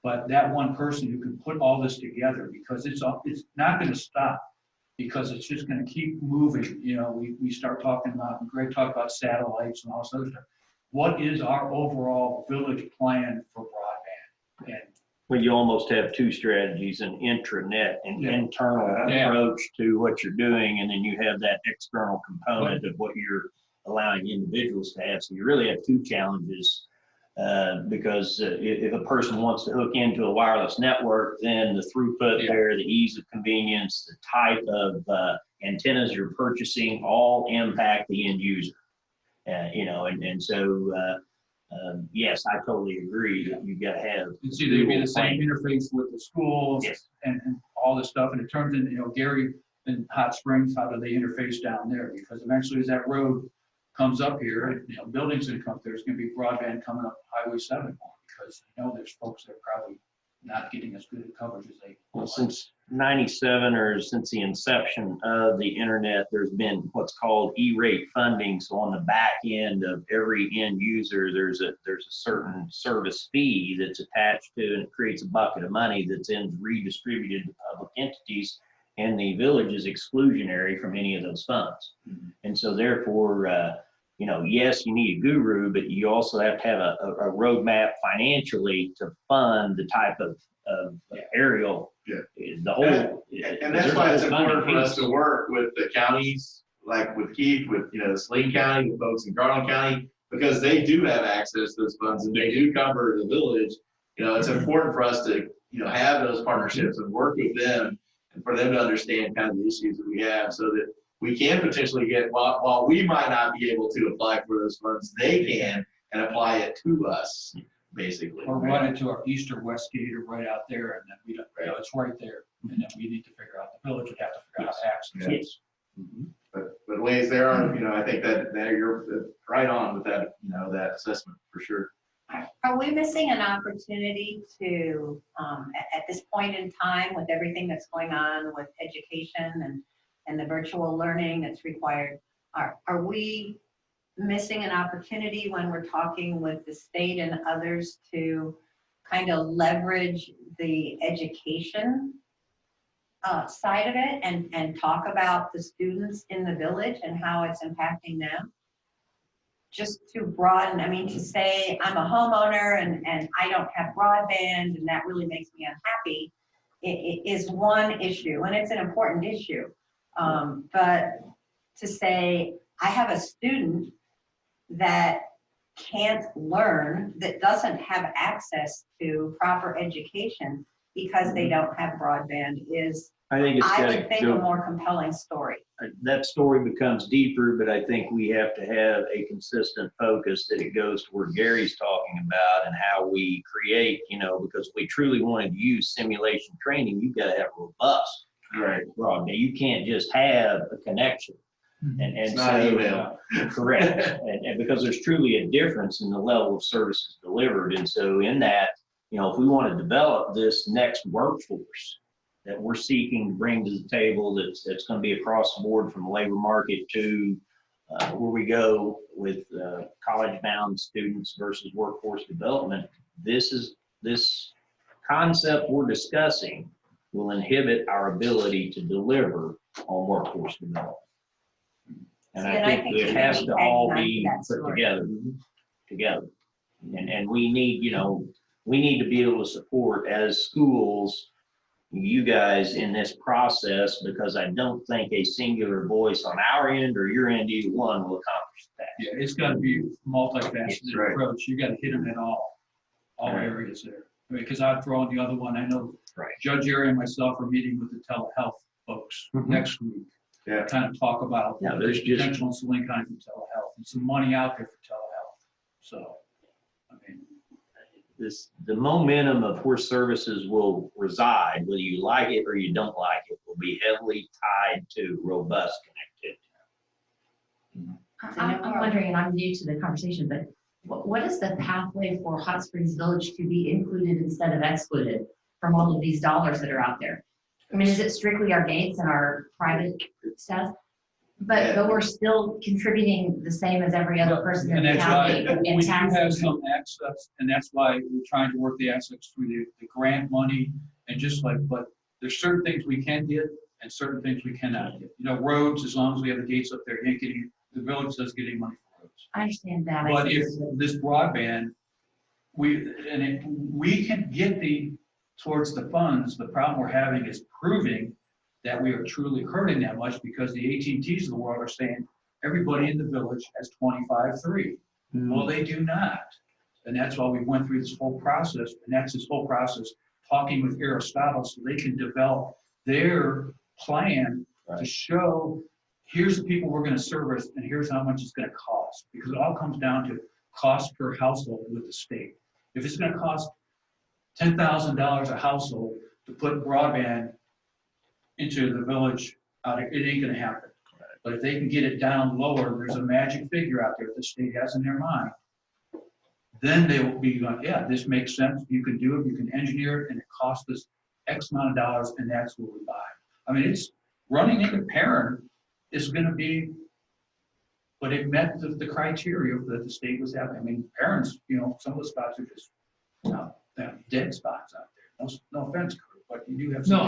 But that one person who can put all this together, because it's not going to stop, because it's just going to keep moving. We start talking about, and Greg talked about satellites and all this other stuff. What is our overall village plan for broadband? And
Well, you almost have two strategies: an intranet and internal approach to what you're doing, and then you have that external component of what you're allowing individuals to have. So you really have two challenges, because if a person wants to hook into a wireless network, then the throughput there, the ease of convenience, the type of antennas you're purchasing all impact the end user. Yes, I totally agree that you've got to have.
it's either be the same interface with the schools and all this stuff, and it turns into, Gary and Hot Springs, how do they interface down there? Because eventually, as that road comes up here, buildings that come up, there's going to be broadband coming up Highway 7 because there's folks that are probably not getting as good a coverage as they.
Well, since '97, or since the inception of the internet, there's been what's called E-rate funding. So on the back end of every end user, there's a certain service fee that's attached to, and it creates a bucket of money that's then redistributed to public entities, and the village is exclusionary from any of those funds. And so therefore, yes, you need a guru, but you also have to have a roadmap financially to fund the type of aerial. The whole.
And that's why it's important for us to work with the counties, like with Keith, with, Saline County, with folks in Garland County, because they do have access to those funds and they do cover the village. It's important for us to, have those partnerships and work with them, and for them to understand kind of the issues that we have, so that we can potentially get, while we might not be able to apply for those funds, they can and apply it to us, basically.
Or run it to our east or west gate or right out there, and then we don't, it's right there. And then we need to figure out, the village would have to figure out how to access it.
But ways there are, I think that you're right on with that, that assessment for sure.
Are we missing an opportunity to, at this point in time, with everything that's going on with education and the virtual learning that's required, are we missing an opportunity when we're talking with the state and others to kind of leverage the education side of it and talk about the students in the village and how it's impacting them? Just to broaden, to say I'm a homeowner and I don't have broadband and that really makes me unhappy, it is one issue, and it's an important issue. But to say I have a student that can't learn, that doesn't have access to proper education because they don't have broadband, is
I think it's
I
got
would think
to
a
go,
more compelling story.
that story becomes deeper, but I think we have to have a consistent focus that it goes to where Gary's talking about and how we create, because we truly wanted to use simulation training, you've got to have robust
Right.
broadband. You can't just have a connection. And
It's not
so,
email.
correct. And because there's truly a difference in the level of services delivered. And so in that, if we want to develop this next workforce that we're seeking to bring to the table, that's going to be across the board from the labor market to where we go with college-bound students versus workforce development, this concept we're discussing will inhibit our ability to deliver on workforce development. And
See, and
I
I
think
think
it
too
has
many
to
hang
all
on to
be
that
put
story.
together. And we need, we need to be able to support as schools, you guys in this process, because I don't think a singular voice on our end or your end, either one, will accomplish that.
Yeah, it's got to be multifaceted
That's right.
approach. You got to hit them in all
Right.
areas there. Because I've thrown the other one. I know
Right.
Judge Area and myself are meeting with the telehealth folks
Mhm.
next week.
Yeah.
Kind of talk about
Yeah,
the
there's just-
potential in Saline County for telehealth and some money out there for telehealth. So, I mean,
The momentum of where services will reside, whether you like it or you don't like it, will be heavily tied to robust connectivity.
I'm wondering, and I'm new to the conversation, but what is the pathway for Hot Springs Village to be included instead of excluded from all of these dollars that are out there? I mean, is it strictly our gates and our private stuff? But we're still contributing the same as every other person in
and
the
that's why
county in
we do have
taxes.
some access, and that's why we're trying to work the access through the grant money and but there's certain things we can get and certain things we cannot get. Roads, as long as we have the gates up there, the village does get any money for roads.
I understand that. I
But
see
if
what
this broadband, we can get towards the funds, the problem we're having is proving that we are truly hurting that much because the AT&Ts of the world are saying everybody in the village has 25/3. Well, they do not. And that's why we went through this whole process, and that's this whole process, talking with Aristotle so they can develop their plan to
Right.
show, here's the people we're gonna service, and here's how much it's gonna cost. Because it all comes down to cost per household with the state. If it's gonna cost $10,000 a household to put broadband into the village, it ain't gonna happen. But if they can get it down lower, there's a magic figure out there that the state has in their mind. Then they will be going, yeah, this makes sense, you can do it, you can engineer it, and it costs us X amount of dollars, and that's what we buy. I mean, it's running into Perrin is gonna be, but it met the criteria that the state was having. I mean, Perrin's, some of the spots are just, dead spots out there. No offense, Kurt, but you do have some.
No.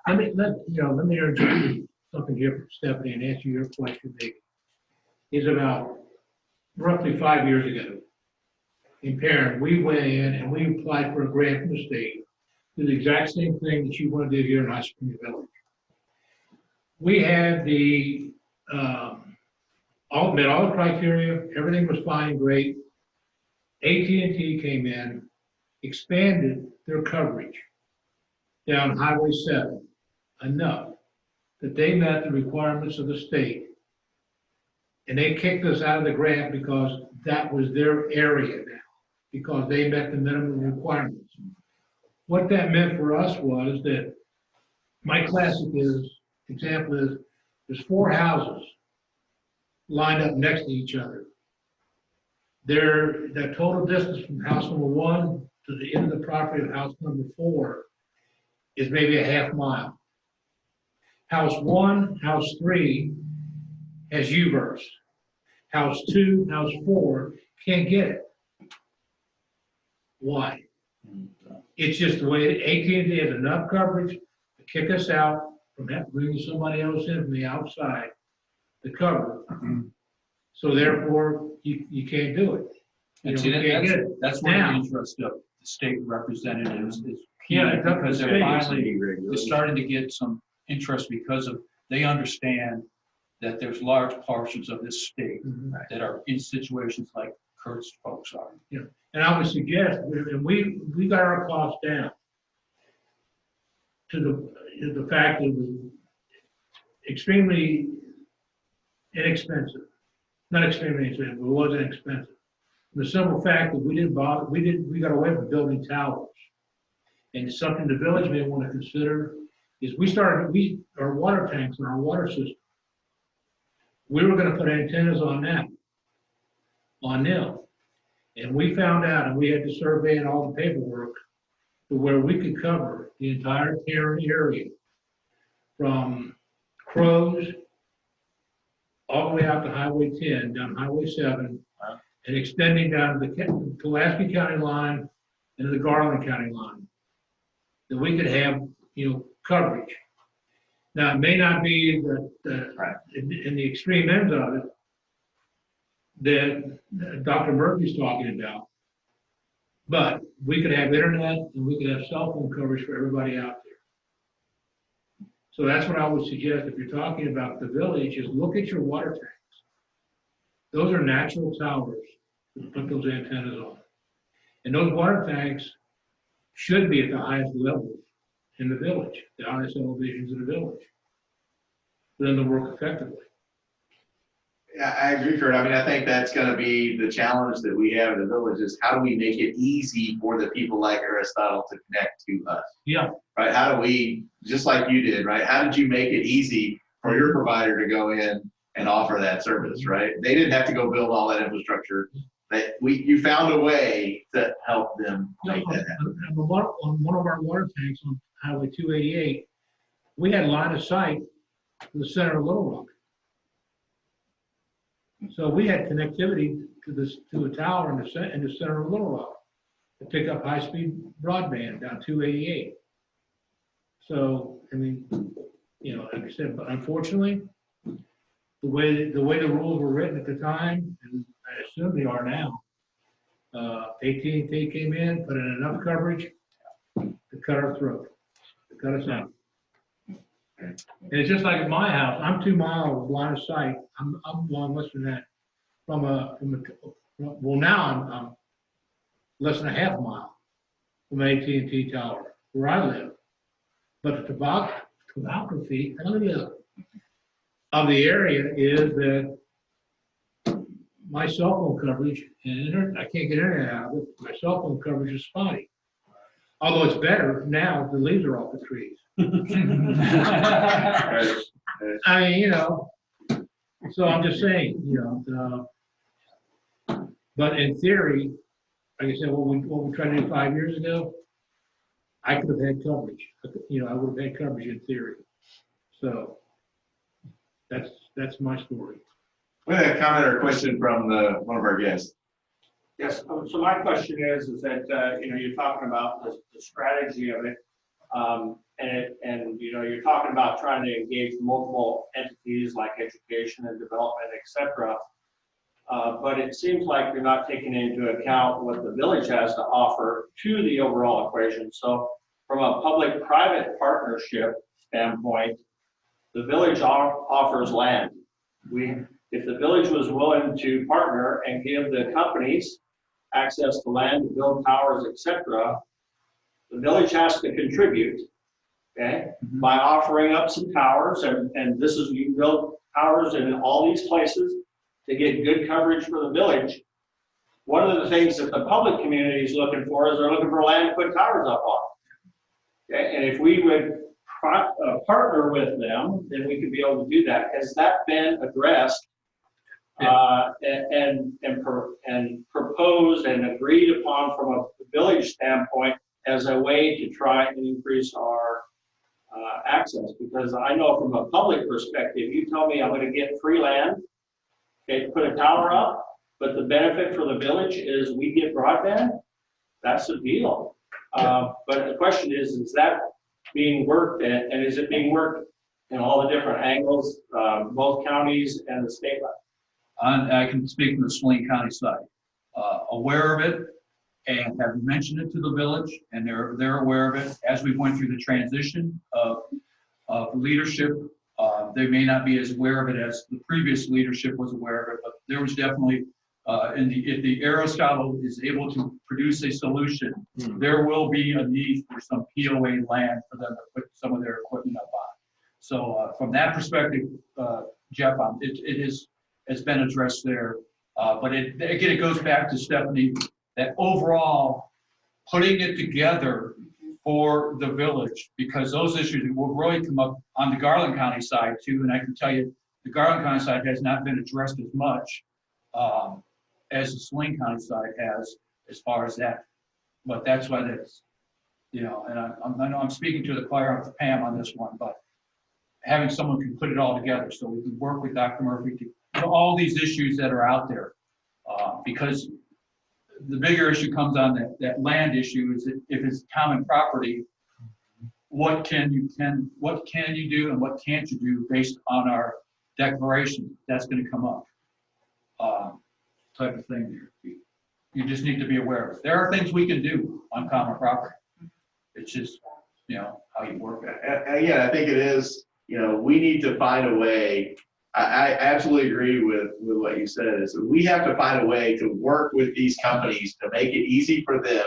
Let me interject something here from Stephanie and answer your question, Nick. Is about roughly 5 years ago, in Perrin, we went in and we applied for a grant from the state, did the exact same thing that you want to do here in Hot Springs Village. We had met all the criteria, everything was fine, great. AT&T came in, expanded their coverage down Highway 7 enough that they met the requirements of the state. And they kicked us out of the grant because that was their area now, because they met the minimum requirements. What that meant for us was that my classic example is there's 4 houses lined up next to each other. The total distance from house number 1 to the end of the property of house number 4 is maybe a half mile. House 1, house 3 has U-verse. House 2, house 4 can't get it. Why? It's just the way AT&T has enough coverage to kick us out from bringing somebody else in from the outside to cover. So therefore, you can't do it.
And
You
see,
know, we can't get it.
that's where the
Now.
interest of the state representatives is key,
Yeah, it's up to
because
the
they're
state.
finally, they're starting to get some interest because they understand that there's large portions of this state
Mhm.
that are in situations like Kurt's folks are.
And I would suggest, and we got our costs down. to the fact that it was extremely inexpensive. Not extremely expensive, but it wasn't expensive. The simple fact that we got away from building towers. And something the village may want to consider is our water tanks and our water system. We were gonna put antennas on them. And we found out, and we had to survey and all the paperwork to where we could cover the entire Tarrant area from Crows all the way out to Highway 10, down Highway 7, and extending down to the Pulaski County line and to the Garland County line. That we could have, coverage. Now, it may not be in the extreme ends of it that Dr. Murphy's talking about, but we could have internet and we could have cell phone coverage for everybody out there. So that's what I would suggest if you're talking about the village, is look at your water tanks. Those are natural towers to put those antennas on. And those water tanks should be at the highest levels in the village, the highest elevations in the village, for them to work effectively.
Yeah, I agree, Kurt. I mean, I think that's gonna be the challenge that we have in the village is how do we make it easy for the people like Aristotle to connect to us?
Yeah.
Right? How do we, just like you did, right? How did you make it easy for your provider to go in and offer that service, right? They didn't have to go build all that infrastructure. You found a way to help them make that happen.
On one of our water tanks on Highway 288, we had line of sight to the center of Little Rock. So we had connectivity to a tower in the center of Little Rock to pick up high-speed broadband down 288. So, I mean, like I said, but unfortunately, the way the rules were written at the time, and I assume they are now, AT&T came in, put in enough coverage to cut our throat, to cut us out. And it's just like at my house, I'm 2 miles line of sight. I'm long less than that well, now I'm less than a half mile from AT&T tower where I live. But the topography of the area is that my cell phone coverage and internet, I can't get internet out of it. My cell phone coverage is spotty. Although it's better now, the leaves are off the trees. I mean, so I'm just saying, but in theory, like I said, what we tried to do 5 years ago, I could have had coverage. I would have had coverage in theory. So that's my story.
We had a comment or a question from one of our guests.
Yes, so my question is that, you're talking about the strategy of it. And you're talking about trying to engage multiple entities like education and development, et cetera. But it seems like you're not taking into account what the village has to offer to the overall equation. So from a public-private partnership standpoint, the village offers land. If the village was willing to partner and give the companies access to land to build towers, et cetera, the village has to contribute, okay, by offering up some towers, and you can build towers in all these places to get good coverage for the village. One of the things that the public community is looking for is they're looking for land to put towers up on. Okay, and if we would partner with them, then we could be able to do that. Has that been addressed and proposed and agreed upon from a village standpoint as a way to try and increase our access? Because I know from a public perspective, you tell me I'm going to get free land, okay, to put a tower up, but the benefit for the village is we get broadband. That's the deal. But the question is that being worked, and is it being worked in all the different angles, both counties and the state level?
I can speak from the Saline County side. Aware of it and have mentioned it to the village, and they're aware of it. As we went through the transition of leadership, they may not be as aware of it as the previous leadership was aware of it, but there was definitely if the Aristotle is able to produce a solution, there will be a need for some POA land for them to put some of their equipment up on. So from that perspective, Jeff, it's been addressed there. But again, it goes back to Stephanie, that overall putting it together for the village, because those issues will really come up on the Garland County side too. And I can tell you, the Garland County side has not been addressed as much as the Saline County side has, as far as that. But that's why that's, and I know I'm speaking to the choir of Pam on this one, but having someone can put it all together so we can work with Dr. Murphy to all these issues that are out there. Because the bigger issue comes on that land issue is that if it's common property, what can you do and what can't you do based on our declaration? That's going to come up. Type of thing there. You just need to be aware of it. There are things we can do on common property. It's just, how you work it.
And again, I think it is, we need to find a way. I absolutely agree with what you said, is that we have to find a way to work with these companies to make it easy for them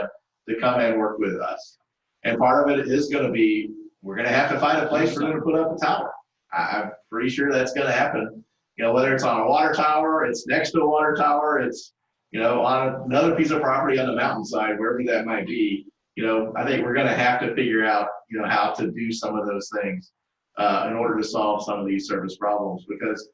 to come and work with us. And part of it is going to be, we're going to have to find a place for them to put up a tower. I'm pretty sure that's going to happen. Whether it's on a water tower, it's next to a water tower, it's, on another piece of property on the mountainside, wherever that might be. I think we're going to have to figure out, how to do some of those things in order to solve some of these service problems, because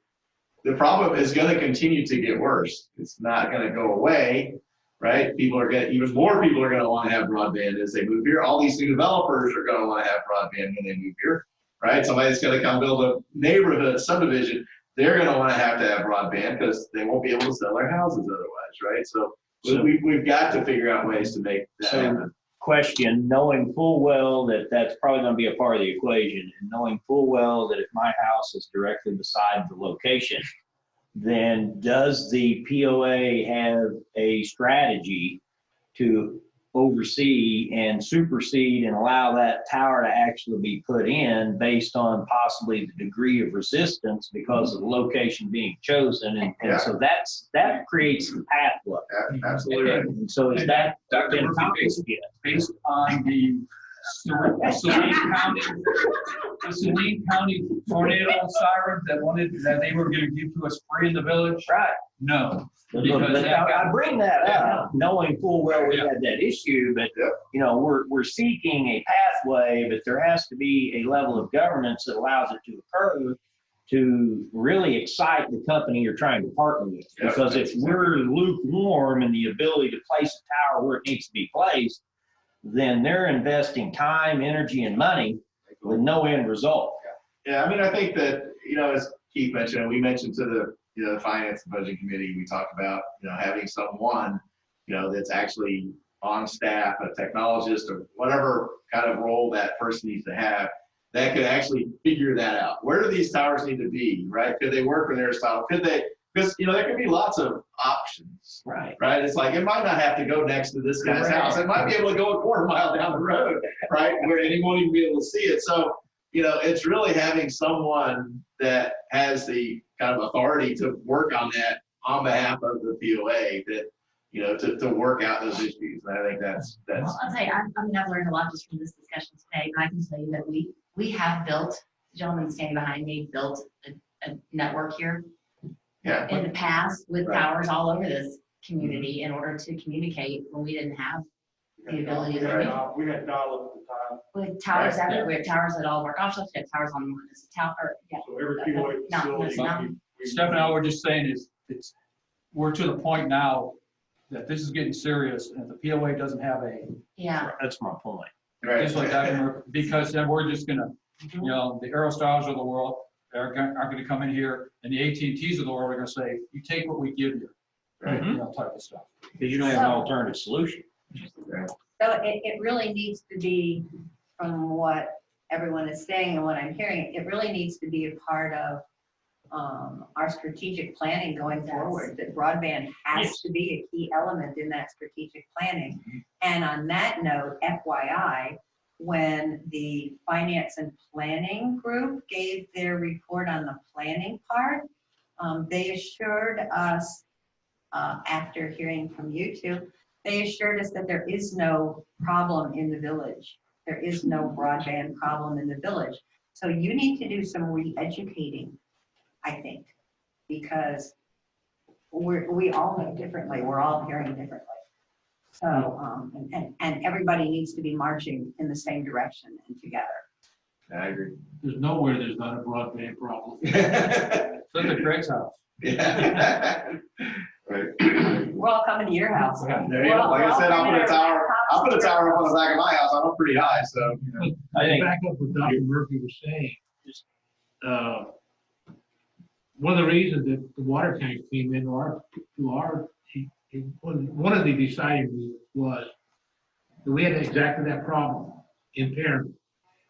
the problem is going to continue to get worse. It's not going to go away, right? Even more people are going to want to have broadband as they move here. All these new developers are going to want to have broadband when they move here, right? Somebody's going to come build a neighborhood subdivision. They're going to want to have broadband because they won't be able to sell their houses otherwise, right? So we've got to figure out ways to make that happen.
Question, knowing full well that that's probably going to be a part of the equation, and knowing full well that if my house is directly beside the location, then does the POA have a strategy to oversee and supersede and allow that tower to actually be put in based on possibly the degree of resistance because of the location being chosen? And so that creates the pathway.
Absolutely right.
And so is that
Dr. Murphy, based on the Saline County tornado sirens that they were going to give to us free in the village?
Right.
No.
But I bring that up, knowing full well we had that issue, but we're seeking a pathway, but there has to be a level of governance that allows it to occur to really excite the company you're trying to partner with. Because if we're lukewarm in the ability to place a tower where it needs to be placed, then they're investing time, energy, and money with no end result.
Yeah, I think that, as Keith mentioned, we mentioned to the the finance and budget committee, we talked about, having someone, that's actually on staff, a technologist or whatever kind of role that person needs to have, that could actually figure that out. Where do these towers need to be, right? Could they work with Aristotle? Could they, because, there can be lots of options, right? It's like, it might not have to go next to this guy's house. It might be able to go a quarter mile down the road, right? Where anyone won't even be able to see it. So, it's really having someone that has the kind of authority to work on that on behalf of the POA that, to work out those issues. And I think that's.
Well, I'll tell you, I've learned a lot just from this discussion today, but I can tell you that we have built, the gentleman standing behind me, built a network here in the past with towers all over this community in order to communicate when we didn't have the ability to.
We had dial-up at the time.
With towers everywhere, we have towers at all of our golf shops, we have towers on this tower.
So every POA facility.
Steph and I were just saying we're to the point now that this is getting serious, and if the POA doesn't have
That's my point.
just like that, because then we're just gonna, the Aristoteles of the world are gonna come in here, and the AT&Ts of the world are gonna say, you take what we give you, type of stuff.
Because you don't have an alternative solution.
So it really needs to be, from what everyone is saying and what I'm hearing, it really needs to be a part of our strategic planning going forward, that broadband has to be a key element in that strategic planning. And on that note, FYI, when the finance and planning group gave their report on the planning part, they assured us after hearing from you two, they assured us that there is no problem in the village. There is no broadband problem in the village. So you need to do some re-educating, I think, because we all know differently. We're all hearing differently. So, and everybody needs to be marching in the same direction and together.
I agree.
There's nowhere there's not a broadband problem.
So the Craig's house.
Yeah. Right.
We're all coming to your house.
There you go. Like I said, I'll put a tower up on the back of my house. I'm up pretty high, so.
I think-
Back up what Dr. Murphy was saying, one of the reasons that the water tanks came into one of the deciding reasons was that we had exactly that problem in Perrin.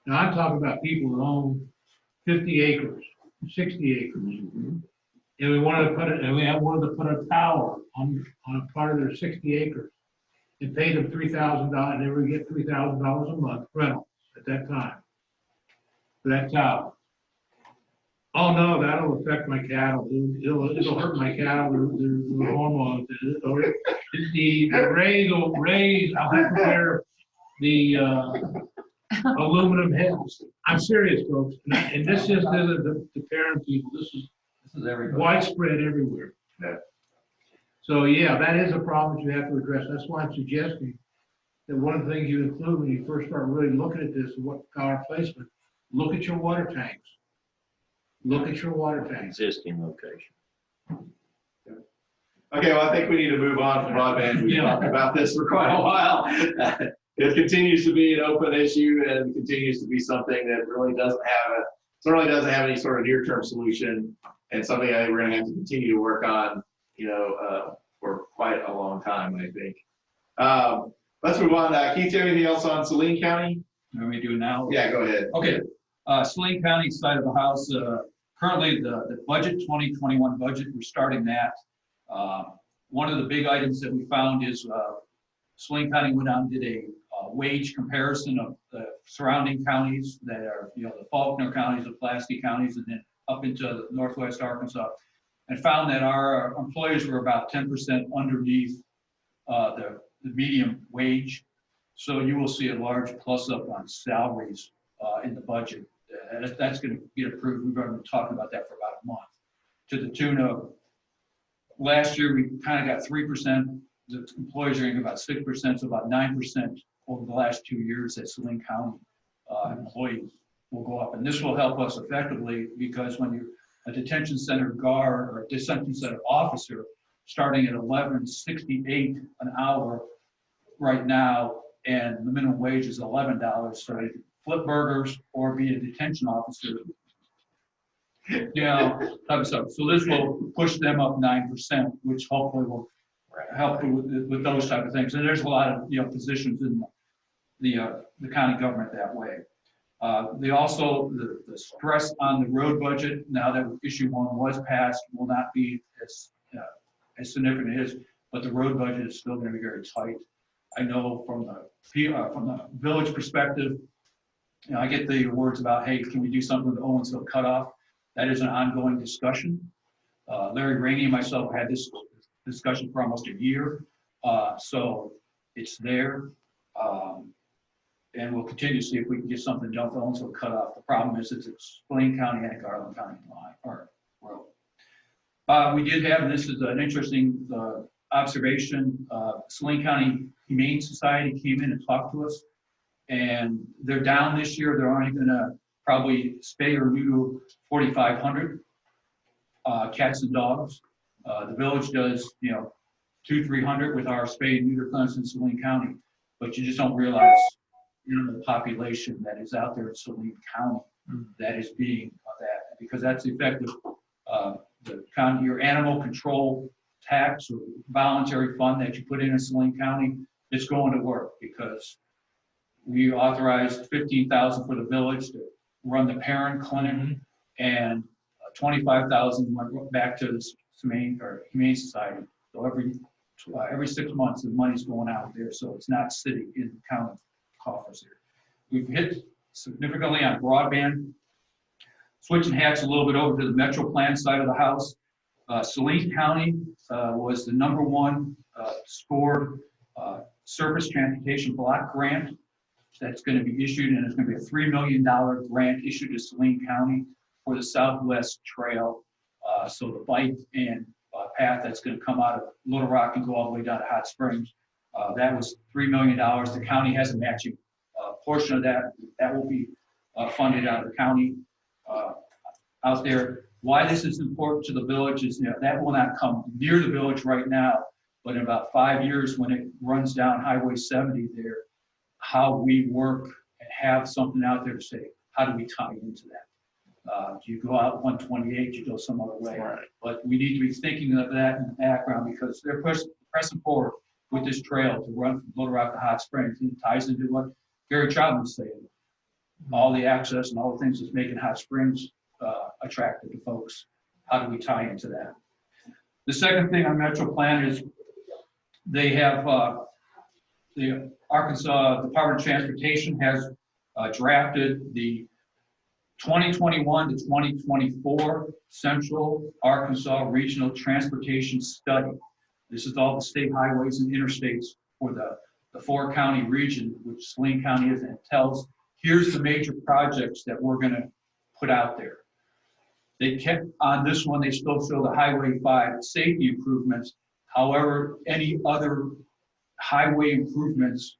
Now, I'm talking about people that own 50 acres, 60 acres. And we wanted to put a tower on a part of their 60 acres and paid them $3,000, and they would get $3,000 a month rental at that time for that tower. Oh, no, that'll affect my cattle. It'll hurt my cattle, their hormones. The rays will raise, I'll have to wear the aluminum heads. I'm serious, folks. And this just isn't the parent people. This is
everybody.
widespread everywhere.
Yeah.
So, yeah, that is a problem that you have to address. That's why I'm suggesting that one of the things you include when you first start really looking at this, what power placement, look at your water tanks. Look at your water tanks.
Existing location.
Okay, well, I think we need to move on from broadband. We've talked about this for quite a while. It continues to be an open issue and continues to be something that really doesn't have any sort of near-term solution, and something I think we're gonna have to continue to work on, for quite a long time, I think. Let's move on. Keith, do you have anything else on Saline County?
What are we doing now?
Yeah, go ahead.
Okay, Saline County side of the house, currently the budget, 2021 budget, we're starting that. One of the big items that we found is Saline County went out and did a wage comparison of the surrounding counties that are, the Faulkner counties, the Pulaski counties, and then up into northwest Arkansas, and found that our employees were about 10% underneath the medium wage. So you will see a large plus up on salaries in the budget. That's going to get approved. We've already been talking about that for about a month. To the tune of, last year we kind of got 3%. The employees are getting about 6%, so about 9% over the last 2 years that Saline County employees will go up. And this will help us effectively because when you're a detention center guard or a detention center officer, starting at $11.68 an hour right now, and the minimum wage is $11, so they can flip burgers or be a detention officer. Type of stuff. So this will push them up 9%, which hopefully will help with those type of things. And there's a lot of positions in the county government that way. They also, the stress on the road budget, now that issue 1 was passed, will not be as significant as, but the road budget is still going to be very tight. I know from the village perspective, I get the words about, hey, can we do something with the Owensville cutoff? That is an ongoing discussion. Larry Rainey and myself had this discussion for almost a year. So it's there. And we'll continue to see if we can get something done for Owensville cutoff. The problem is it's Saline County and Garland County line or road. We did have, and this is an interesting observation, Saline County Humane Society came in and talked to us, and they're down this year. They're only gonna probably spay or neuter 4,500 cats and dogs. The village does, 200-300 with our spay and neuter clinics in Saline County, but you just don't realize, the population that is out there in Saline County that is being that, because that's effective. The county, your animal control tax or voluntary fund that you put in Saline County, it's going to work because we authorized $15,000 for the village to run the parent clinic, and $25,000 went back to the Humane Society. So every 6 months, the money's going out there, so it's not sitting in the county coffers here. We've hit significantly on broadband. Switching hats a little bit over to the Metro Plan side of the house. Saline County was the #1 scored surface transportation block grant that's going to be issued, and it's going to be a $3 million grant issued to Saline County for the Southwest Trail. So the bike and path that's going to come out of Little Rock and go all the way down to Hot Springs. That was $3 million. The county has a matching portion of that. That will be funded out of the county out there. Why this is important to the village is, that will not come near the village right now, but in about 5 years when it runs down Highway 70 there, how we work and have something out there to say, how do we tie into that? Do you go out 128, you go some other way?
Right.
But we need to be thinking of that in the background because they're pressing forward with this trail to run from Little Rock to Hot Springs. And it ties into what Gary Chapman was saying. All the access and all the things that's making Hot Springs attractive to folks. How do we tie into that? The second thing on Metro Plan is they have, the Arkansas Department of Transportation has drafted the 2021 to 2024 Central Arkansas Regional Transportation Study. This is all the state highways and interstates for the 4-county region, which Saline County is, and it tells, here's the major projects that we're going to put out there. They kept on this one, they still show the Highway 5 safety improvements. However, any other highway improvements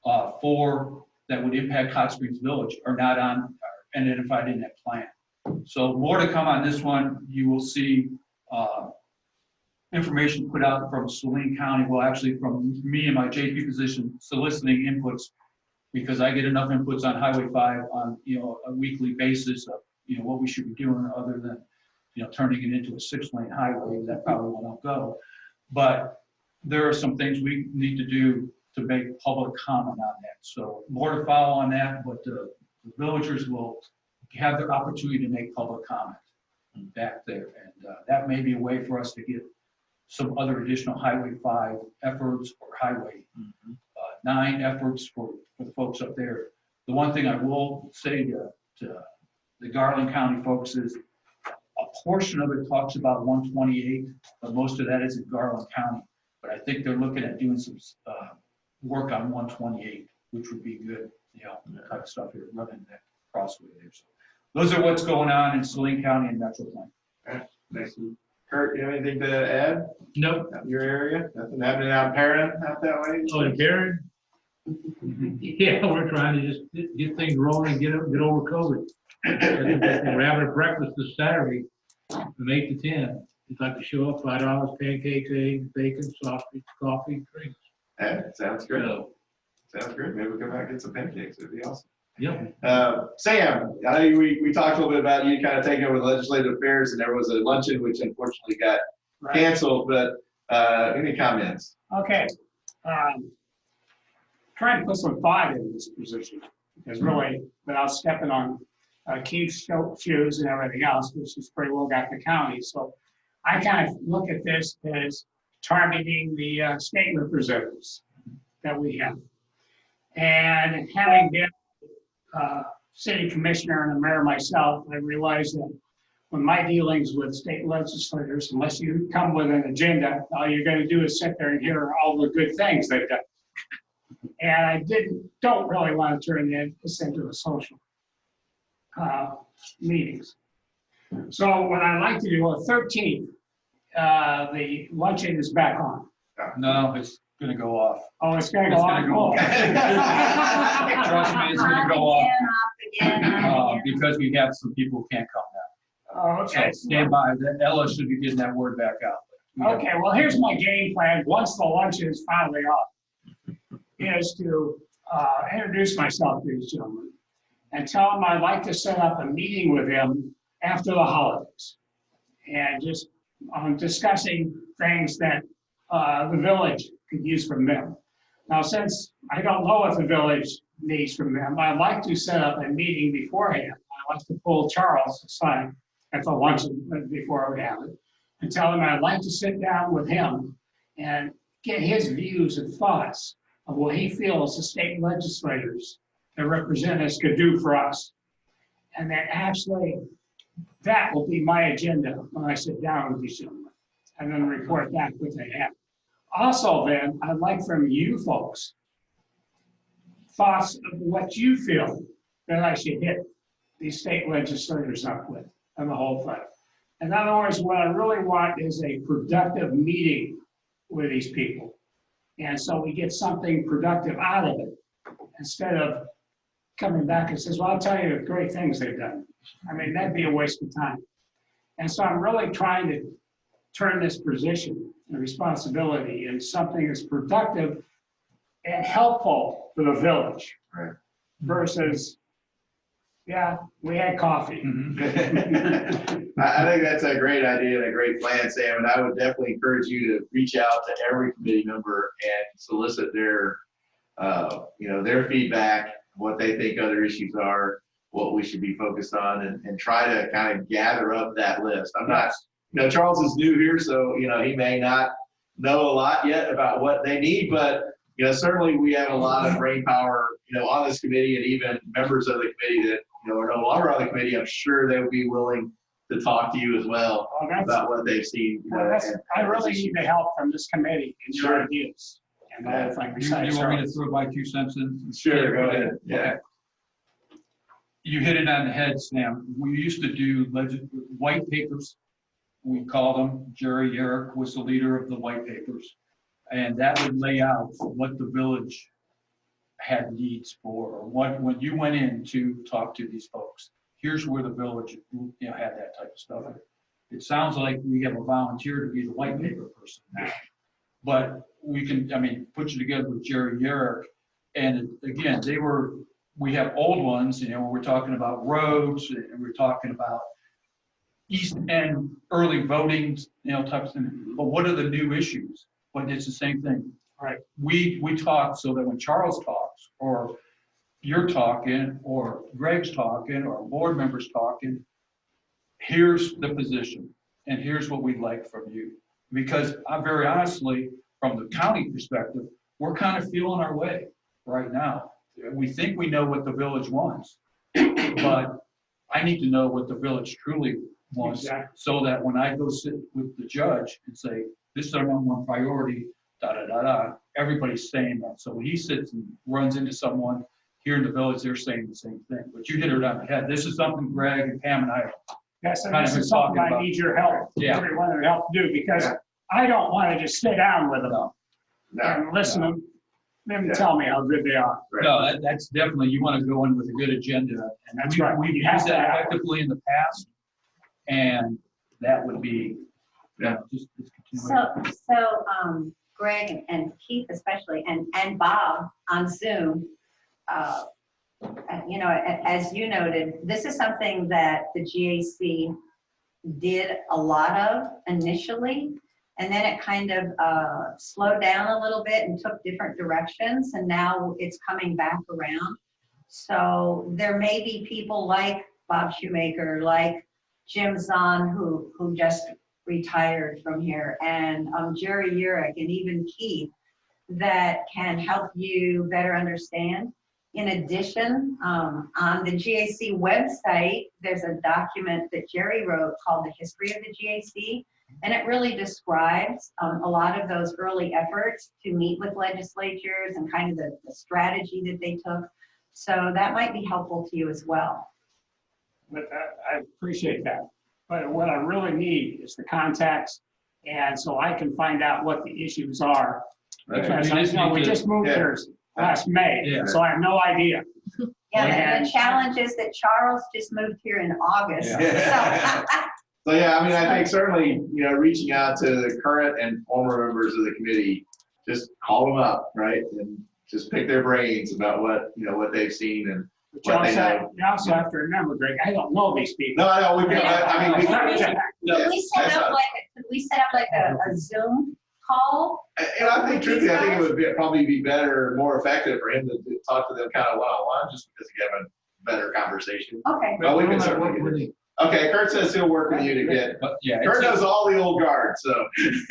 that would impact Hot Springs Village are not identified in that plan. So more to come on this one. You will see information put out from Saline County, well, actually from me and my JP position soliciting inputs, because I get enough inputs on Highway 5 on a weekly basis of what we should be doing other than turning it into a 6-lane highway. That probably won't go. But there are some things we need to do to make public comment on that. So more to follow on that, but the villagers will have their opportunity to make public comment back there. And that may be a way for us to get some other additional Highway 5 efforts or Highway 9 efforts for the folks up there. The one thing I will say to the Garland County folks is a portion of it talks about 128, but most of that is in Garland County. But I think they're looking at doing some work on 128, which would be good, type of stuff here, running that crossway there. So those are what's going on in Saline County and Metro Plan.
All right, thanks. Kurt, you have anything to add?
Nope.
Out in your area? Nothing happening out in Perrin out that way?
Oh, and Karen? Yeah, we're trying to just get things rolling and get over COVID. We're having a breakfast this Saturday from 8 to 10. You'd like to show up, $5, pancakes, eggs, bacon, sausage, coffee, drinks.
Hey, sounds great. Sounds great. Maybe we'll come back and get some pancakes. It'd be awesome.
Yep.
Sam, I know we talked a little bit about you kind of taking over the legislative affairs, and there was a luncheon which unfortunately got canceled, but any comments?
Okay. Trying to put some thought in this position, because really, without stepping on Keith's shoes and everything else, which is pretty well got the county. So I kind of look at this as targeting the state representatives that we have. And having been city commissioner and a mayor myself, I realize that when my dealings with state legislators, unless you come with an agenda, all you're going to do is sit there and hear all the good things they've done. And I don't really want to turn this into a social meetings. So what I like to do on 13th, the luncheon is back on.
No, it's going to go off.
Oh, it's going to go on.
Trust me, it's going to go off.
Again.
Because we have some people who can't come now.
Oh, okay.
So stand by. Ella should be getting that word back out.
Okay, well, here's my game plan. Once the luncheon is finally off, is to introduce myself to these gentlemen and tell them I'd like to set up a meeting with them after the holidays. And just discussing things that the village could use from them. Now, since I don't know what the village needs from them, I'd like to set up a meeting beforehand. I'd like to pull Charles aside at the luncheon before we have it and tell him I'd like to sit down with him and get his views and thoughts of what he feels the state legislators that represent us could do for us. And that actually, that will be my agenda when I sit down with these gentlemen. and then report back what they have. Also then, I'd like from you folks, thoughts of what you feel that I should hit these state legislators up with on the whole thing. In other words, what I really want is a productive meeting with these people. And so we get something productive out of it, instead of coming back and says, well, I'll tell you the great things they've done. I mean, that'd be a waste of time. And so I'm really trying to turn this position and responsibility into something that's productive and helpful for the village.
Right.
Versus, yeah, we had coffee.
I think that's a great idea and a great plan, Sam, and I would definitely encourage you to reach out to every committee member and solicit their, their feedback, what they think other issues are, what we should be focused on, and try to kind of gather up that list. I'm not, Charles is new here, so, he may not know a lot yet about what they need, but, certainly we have a lot of brain power, on this committee, and even members of the committee that, are no longer on the committee. I'm sure they would be willing to talk to you as well about what they've seen.
I really need the help from this committee and your ideas. And I think
You want me to throw my 2 cents in?
Sure, go ahead. Yeah.
Okay. You hit it on the head, Sam. We used to do white papers. We called them. Jerry Yerrick was the leader of the white papers. And that would lay out what the village had needs for, or when you went in to talk to these folks, here's where the village, had that type of stuff. It sounds like we have a volunteer to be the white paper person now, but we can, put you together with Jerry Yerrick. And again, we have old ones, we're talking about roads, and we're talking about East End early voting, types of things. But what are the new issues? But it's the same thing. Right. We talk so that when Charles talks, or you're talking, or Greg's talking, or board members talking, here's the position, and here's what we'd like from you. Because I'm very honestly, from the county perspective, we're kind of feeling our way right now. We think we know what the village wants, but I need to know what the village truly wants. Exactly. So that when I go sit with the judge and say, this is our number one priority, everybody's saying that. So when he sits and runs into someone here in the village, they're saying the same thing. But you hit it on the head. This is something Greg and Pam and I
this is something I need your help, everyone to help do, because I don't want to just sit down with them and listen to them tell me how good they are.
No, that's definitely, you want to go in with a good agenda. And that's right. We've used that effectively in the past, and that would be, just continue.
So Greg and Keith especially, and Bob on Zoom, as you noted, this is something that the GAC did a lot of initially, and then it kind of slowed down a little bit and took different directions, and now it's coming back around. So there may be people like Bob Shoemaker, like Jim Zahn, who just retired from here, and Jerry Yerrick, and even Keith, that can help you better understand. In addition, on the GAC website, there's a document that Jerry wrote called The History of the GAC, and it really describes a lot of those early efforts to meet with legislatures and kind of the strategy that they took. So that might be helpful to you as well.
But I appreciate that. But what I really need is the context, and so I can find out what the issues are. Because we just moved here last May, so I have no idea.
Yeah, the challenge is that Charles just moved here in August.
Yeah. So I think certainly, reaching out to the current and former members of the committee, just call them up, right? And just pick their brains about what they've seen and what they know.
You also have to remember, Greg, I don't know these people.
No, I know.
Could we set up like a Zoom call?
And I think truthfully, I think it would probably be better, more effective for him to talk to them kind of one-on-one, just because you have a better conversation.
Okay.
But we can certainly get it. Okay, Kurt says he'll work with you to get. Kurt knows all the old guard, so.
It's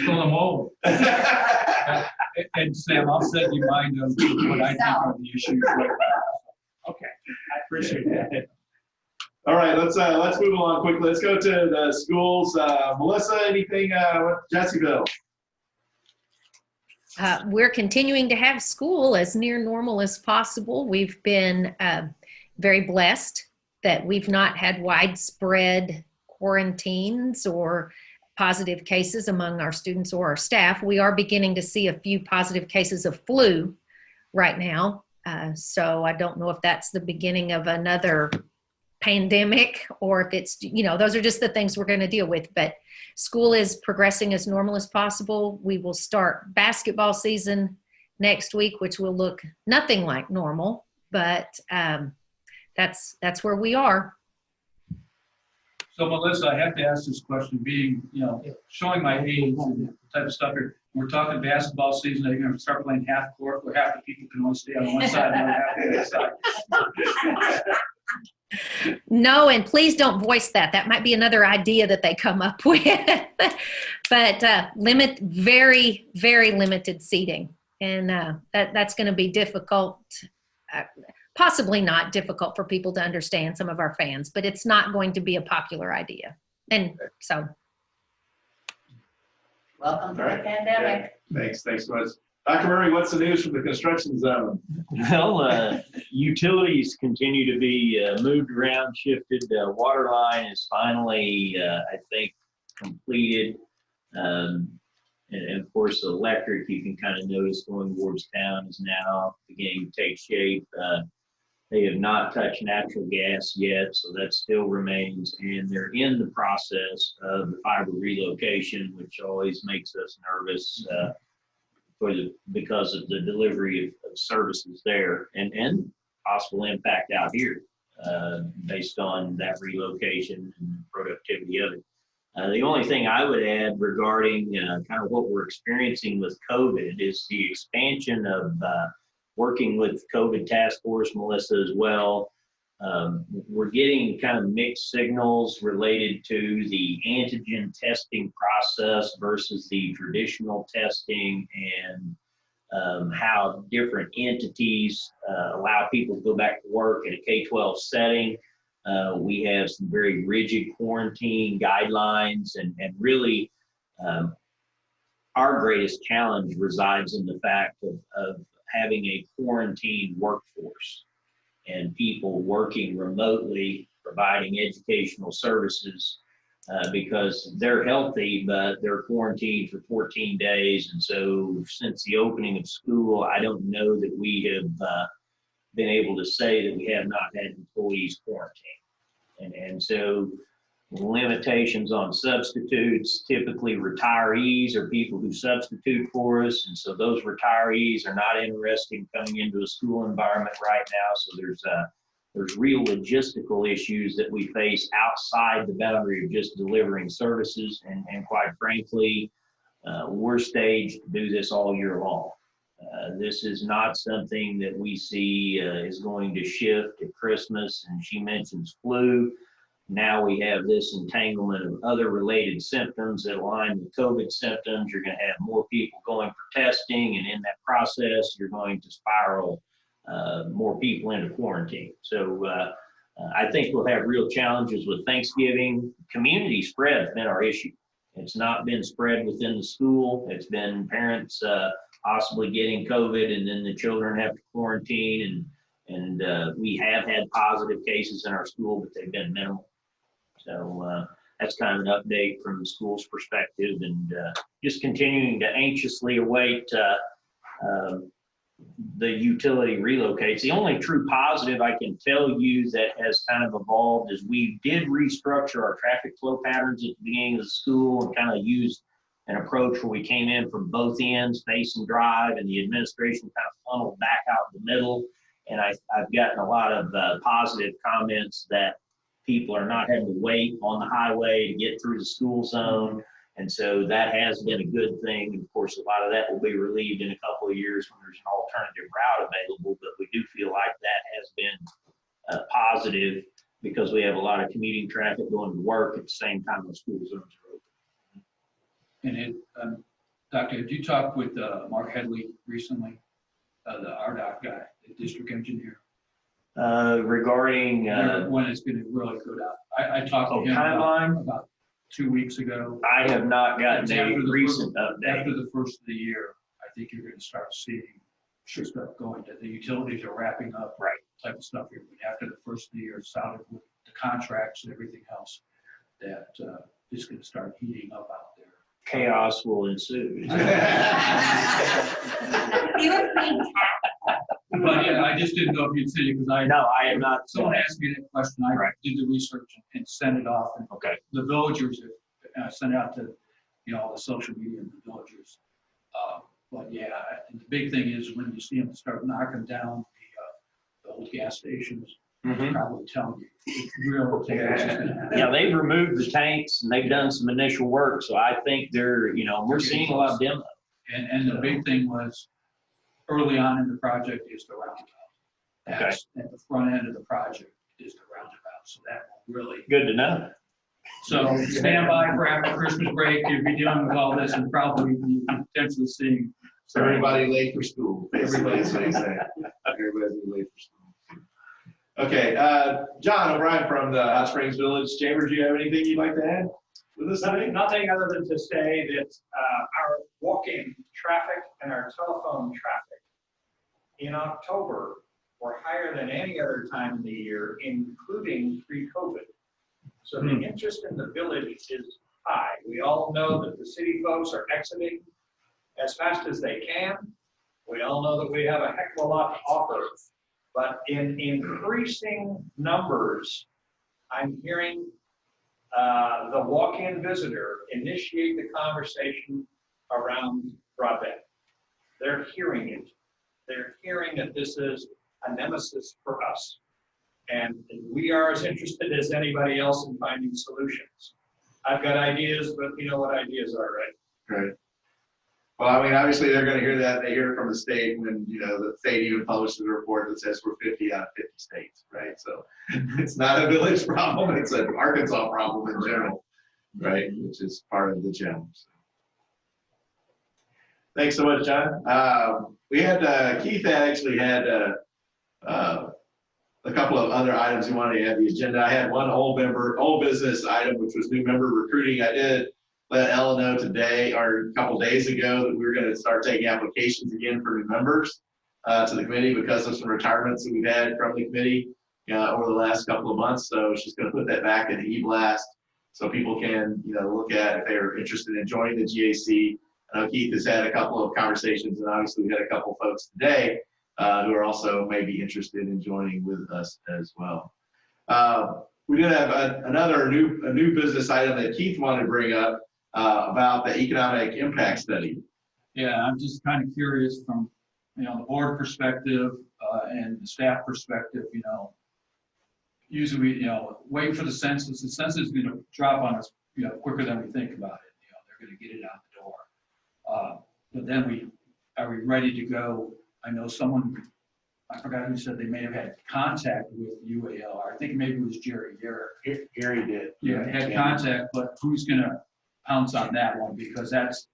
going to mold. And Sam, I'll set you mind on what I think are the issues.
Okay, I appreciate that.
All right, let's move along quickly. Let's go to the schools. Melissa, anything with Jessieville?
We're continuing to have school as near normal as possible. We've been very blessed that we've not had widespread quarantines or positive cases among our students or our staff. We are beginning to see a few positive cases of flu right now. So I don't know if that's the beginning of another pandemic or if it's, those are just the things we're going to deal with. But school is progressing as normal as possible. We will start basketball season next week, which will look nothing like normal, but that's where we are.
So Melissa, I have to ask this question, being, showing my age and the type of stuff here. We're talking basketball season, they're going to start playing half court where half the people can only stay on one side and the other half on the other side.
No, and please don't voice that. That might be another idea that they come up with. But very, very limited seating. And that's going to be difficult, possibly not difficult for people to understand, some of our fans, but it's not going to be a popular idea. And so.
Welcome to
All
the
right.
pandemic.
Thanks so much. Dr. Murray, what's the news from the construction zone?
Well, utilities continue to be moved around, shifted. Water line is finally, I think, completed. And of course, the electric, you can kind of notice going towards town is now beginning to take shape. They have not touched natural gas yet, so that still remains. And they're in the process of the fiber relocation, which always makes us nervous because of the delivery of services there and possible impact out here based on that relocation and productivity of it. The only thing I would add regarding kind of what we're experiencing with COVID is the expansion of working with COVID task force, Melissa, as well. We're getting kind of mixed signals related to the antigen testing process versus the traditional testing and how different entities allow people to go back to work in a K-12 setting. We have some very rigid quarantine guidelines and really our greatest challenge resides in the fact of having a quarantined workforce and people working remotely, providing educational services because they're healthy, but they're quarantined for 14 days. And so since the opening of school, I don't know that we have been able to say that we have not had employees quarantined. And so limitations on substitutes, typically retirees are people who substitute for us. And so those retirees are not interested in coming into a school environment right now. So there's real logistical issues that we face outside the boundary of just delivering services. And quite frankly, we're staged to do this all year long. This is not something that we see is going to shift at Christmas. And she mentions flu. Now we have this entanglement of other related symptoms that align with COVID symptoms. You're going to have more people going for testing, and in that process, you're going to spiral more people into quarantine. So I think we'll have real challenges with Thanksgiving. Community spread has been our issue. It's not been spread within the school. It's been parents possibly getting COVID, and then the children have to quarantine. And we have had positive cases in our school, but they've been minimal. So that's kind of an update from the school's perspective, and just continuing to anxiously await the utility relocates. The only true positive I can tell you that has kind of evolved is we did restructure our traffic flow patterns at the beginning of the school and kind of used an approach where we came in from both ends, face and drive, and the administration kind of funneled back out the middle. And I've gotten a lot of positive comments that people are not having to wait on the highway to get through the school zone. And so that has been a good thing. And of course, a lot of that will be relieved in a couple of years when there's an alternative route available. But we do feel like that has been positive because we have a lot of commuting traffic going to work at the same time the school zones are open.
And Doctor, did you talk with Mark Headley recently, the RDOT guy, the district engineer?
Regarding,
When it's gonna really go down. I talked to him
timeline,
about 2 weeks ago.
I have not gotten
After
a
the
recent update.
After the first of the year, I think you're gonna start seeing stuff going to, the utilities are wrapping up.
Right.
Type of stuff here, but after the first of the year, it sounded with the contracts and everything else, that it's gonna start heating up out there.
Chaos will ensue.
He was being
But yeah, I just didn't know if you'd see it, because
No, I have not.
someone asked me that question, I
Right.
did the research and sent it off, and
Okay.
the villagers have sent out to, all the social media and the villagers. But yeah, and the big thing is when you see them start knocking down the old gas stations,
Mhm.
probably telling you, it's real chaos is gonna happen.
Yeah, they've removed the tanks and they've done some initial work, so I think they're, we're seeing a lot of demo.
And the big thing was, early on in the project is the roundabout. That's at the front end of the project is the roundabout, so that will really.
Good to know.
So stand by for after Christmas break, you'll be dealing with all this and probably be potentially seeing.
So everybody late for school, basically, that's what he's saying. Everybody's late for school. Okay, John O'Brien from the Hot Springs Village Chamber, do you have anything you'd like to add with this today?
Nothing other than to say that our walk-in traffic and our telephone traffic in October were higher than any other time in the year, including pre-COVID. So the interest in the village is high. We all know that the city folks are exiting as fast as they can. We all know that we have a heck of a lot to offer. But in increasing numbers, I'm hearing the walk-in visitor initiate the conversation around broadband. They're hearing it. They're hearing that this is a nemesis for us. And we are as interested as anybody else in finding solutions. I've got ideas, but you know what ideas are, right?
Right. Well, I mean, obviously, they're gonna hear that, they hear it from the state, when, the state even publishes a report that says we're 50 out of 50 states, right? So it's not a village problem, it's an Arkansas problem in general, right, which is part of the gem. So. Thanks so much, John. We had, Keith actually had a couple of other items he wanted to add to the agenda. I had one old business item, which was new member recruiting. I did let Ella know today, or a couple days ago, that we were gonna start taking applications again for new members to the committee because of some retirements that we've had from the committee over the last couple of months. So she's gonna put that back in the e-blast so people can, look at if they're interested in joining the GAC. I know Keith has had a couple of conversations, and obviously we had a couple of folks today who are also maybe interested in joining with us as well. We did have a new business item that Keith wanted to bring up about the economic impact study.
Yeah, I'm just kind of curious from, the board perspective and the staff perspective, usually we, wait for the census. The census is going to drop on us, quicker than we think about it. They're going to get it out the door. But then are we ready to go? I know someone, I forgot who said they may have had contact with UAL. I think maybe it was Jerry Garrett.
Gary did.
Yeah, had contact, but who's going to pounce on that one? Because that's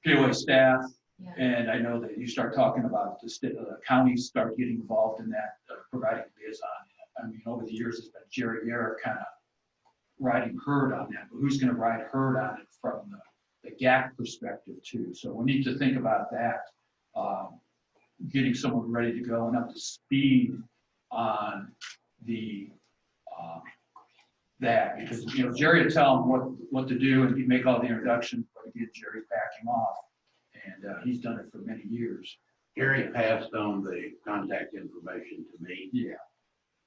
POA staff.
Yeah.
And I know that you start talking about the counties start getting involved in that, providing bids on it. I mean, over the years, it's been Jerry Garrett kind of riding herd on that, but who's going to ride herd on it from the GAC perspective too? So we need to think about that, getting someone ready to go and up to speed on that, because Jerry would tell him what to do, and he'd make all the introductions, but again, Jerry's backing off, and he's done it for many years.
Gary passed on the contact information to me.
Yeah.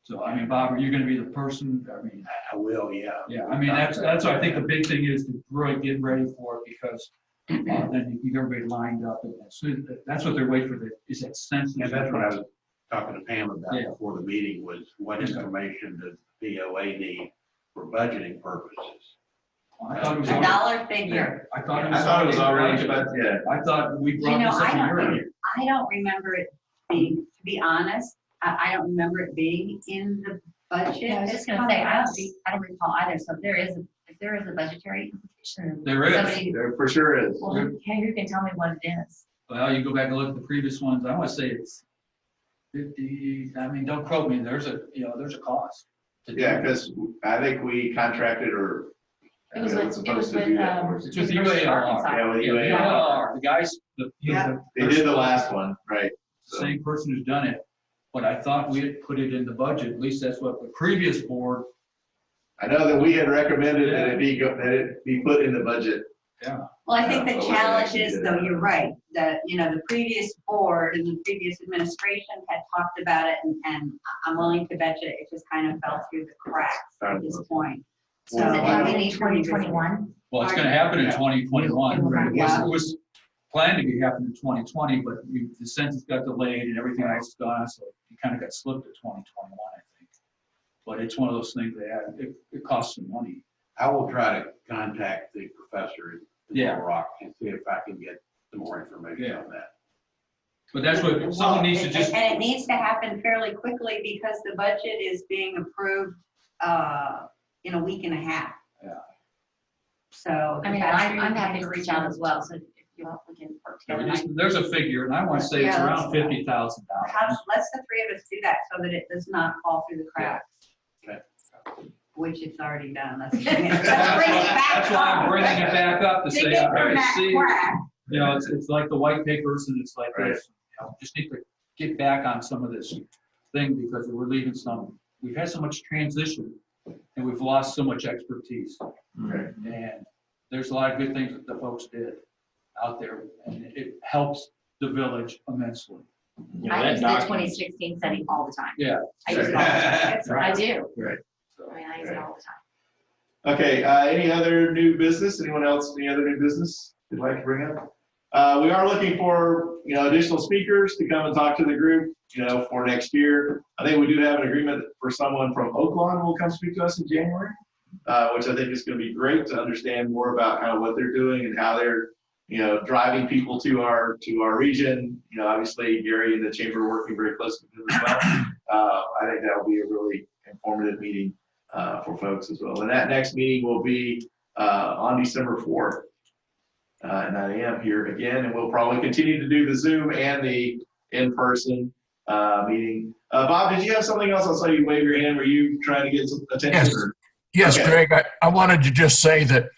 So I mean, Bob, are you going to be the person? I mean,
I will, yeah.
yeah. I mean, that's what I think the big thing is, to really get ready for it, because then you get everybody lined up, and that's what they're waiting for. Is that census?
And that's what I was talking to Pam about
Yeah.
before the meeting, was what information does POA need for budgeting purposes?
I thought it was
A
already,
dollar figure.
I thought
it was already, but yeah.
I thought we brought this up a year ago.
I don't remember it being, to be honest, I don't remember it being in the budget.
Yeah, I was just gonna say, I don't recall either, so if there is a budgetary implication.
There is.
somebody-
There for sure is.
Well, who can tell me what it is?
Well, you go back and look at the previous ones. I want to say it's 50, I mean, don't quote me, there's a cost. to do
Yeah,
it.
because I think we contracted or.
It was
we're
with,
supposed to do that for us.
It's with
University of
UALR.
Arkansas.
Yeah, with
Yeah,
UAL.
the guys, the
They did the last one, right? So,
same person who's done it, but I thought we had put it in the budget, at least that's what the previous board,
I know that we had recommended that it be put in the budget.
Well, I think
Yeah,
the
but we
challenge
actually
is,
did
though,
that.
you're right, that, the previous board and the previous administration had talked about it, and I'm willing to bet you it just kind of fell through the cracks at this point. So
Does it
we
happen in
need to revisit it.
2021?
well, it's gonna happen in
Yeah.
2021.
Yeah.
It was planned to be happening in 2020, but the census got delayed and everything else gone, so it kind of got slipped to 2021, I think. But it's one of those things that it costs some money.
I will try to contact the professor in
Yeah.
Little Rock and see if I can get some more information
Yeah.
on that.
But that's what,
Well,
someone needs to
and-
just,
And it needs to happen fairly quickly because the budget is being approved in a week and a half.
Yeah.
So.
I mean, I'm happy to reach out as well, so if you want, we can work
I mean,
together.
there's a figure, and I want to say it's
Yeah,
around
let's-
$50,000.
Let's the three of us do that so that it does not fall through the cracks.
Okay.
Which it's already done. Let's bring it back
That's why I'm
up.
bringing it back up to say,
Dig it
all
from
right,
that
see,
crack.
it's like the white papers and it's like
Right.
this. Just need to get back on some of this thing because we're leaving we've had so much transition and we've lost so much expertise.
Right.
And there's a lot of good things that the folks did out there and it helps the village immensely.
You know,
I
that
use the
document-
2016 setting all the time.
Yeah.
I use it all the time.
Right.
I do.
Right.
I mean, I use it all the time.
Okay, any other new business? Anyone else, any other new business you'd like to bring up? We are looking for, additional speakers to come and talk to the group, for next year. I think we do have an agreement for someone from Oaklawn who will come speak to us in January, which I think is going to be great to understand more about kind of what they're doing and how they're, driving people to our region. Obviously Gary and the chamber are working very closely with them as well. I think that will be a really informative meeting for folks as well. And that next meeting will be on December 4th at 9 a.m. here again, and we'll probably continue to do the Zoom and the in-person meeting. Bob, did you have something else? I saw you wave your hand. Were you trying to get some attention?
Yes.
or-
Yes,
Okay.
Greg, I wanted to just say that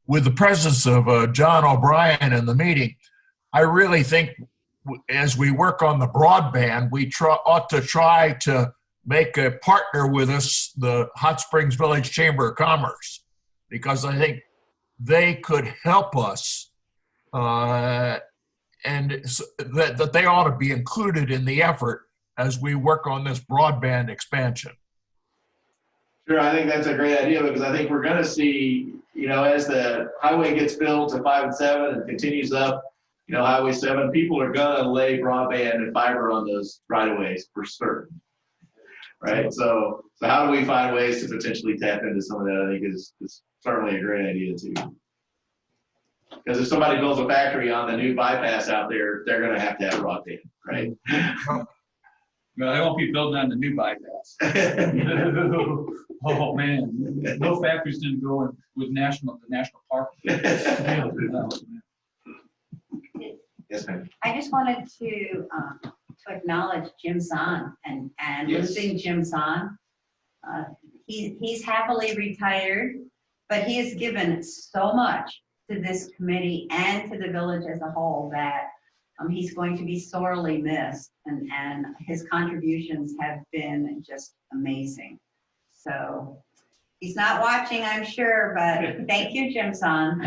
with the presence of John O'Brien in the meeting, I really think as we work on the broadband, we ought to try to make a partner with us, the Hot Springs Village Chamber of Commerce, because I think they could help us and that they ought to be included in the effort as we work on this broadband expansion.
Sure, I think that's a great idea because I think we're going to see, as the highway gets built to 5 and 7 and continues up, Highway 7, people are going to lay broadband and fiber on those right of ways for certain. Right? So how do we find ways to potentially tap into some of that? I think is certainly a great idea too. Because if somebody builds a factory on the new bypass out there, they're going to have broadband, right?
Well, they won't be building on the new bypass. Oh, man, no factories didn't go in with the national park.
Yes, ma'am.
I just wanted to acknowledge Jim Zahn and
Yes.
losing Jim Zahn. He's happily retired, but he has given so much to this committee and to the village as a whole that he's going to be sorely missed, and his contributions have been just amazing. So he's not watching, I'm sure, but thank you, Jim Zahn.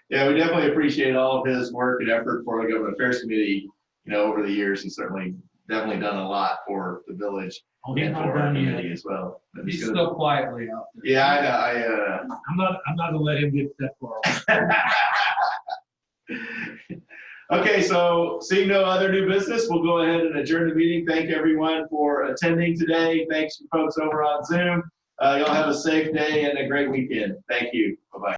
Yeah, we definitely appreciate all of his work and effort for the Government Affairs Committee. Over the years, he's definitely done a lot for the village
Oh, he's
and
not
for our
done yet.
community as well. And
He's
gonna-
still quietly out there.
Yeah, I
I'm not gonna let him get that far.
Okay, so seeing no other new business, we'll go ahead and adjourn the meeting. Thank everyone for attending today. Thanks to folks over on Zoom. Y'all have a safe day and a great weekend. Thank you. Bye-bye.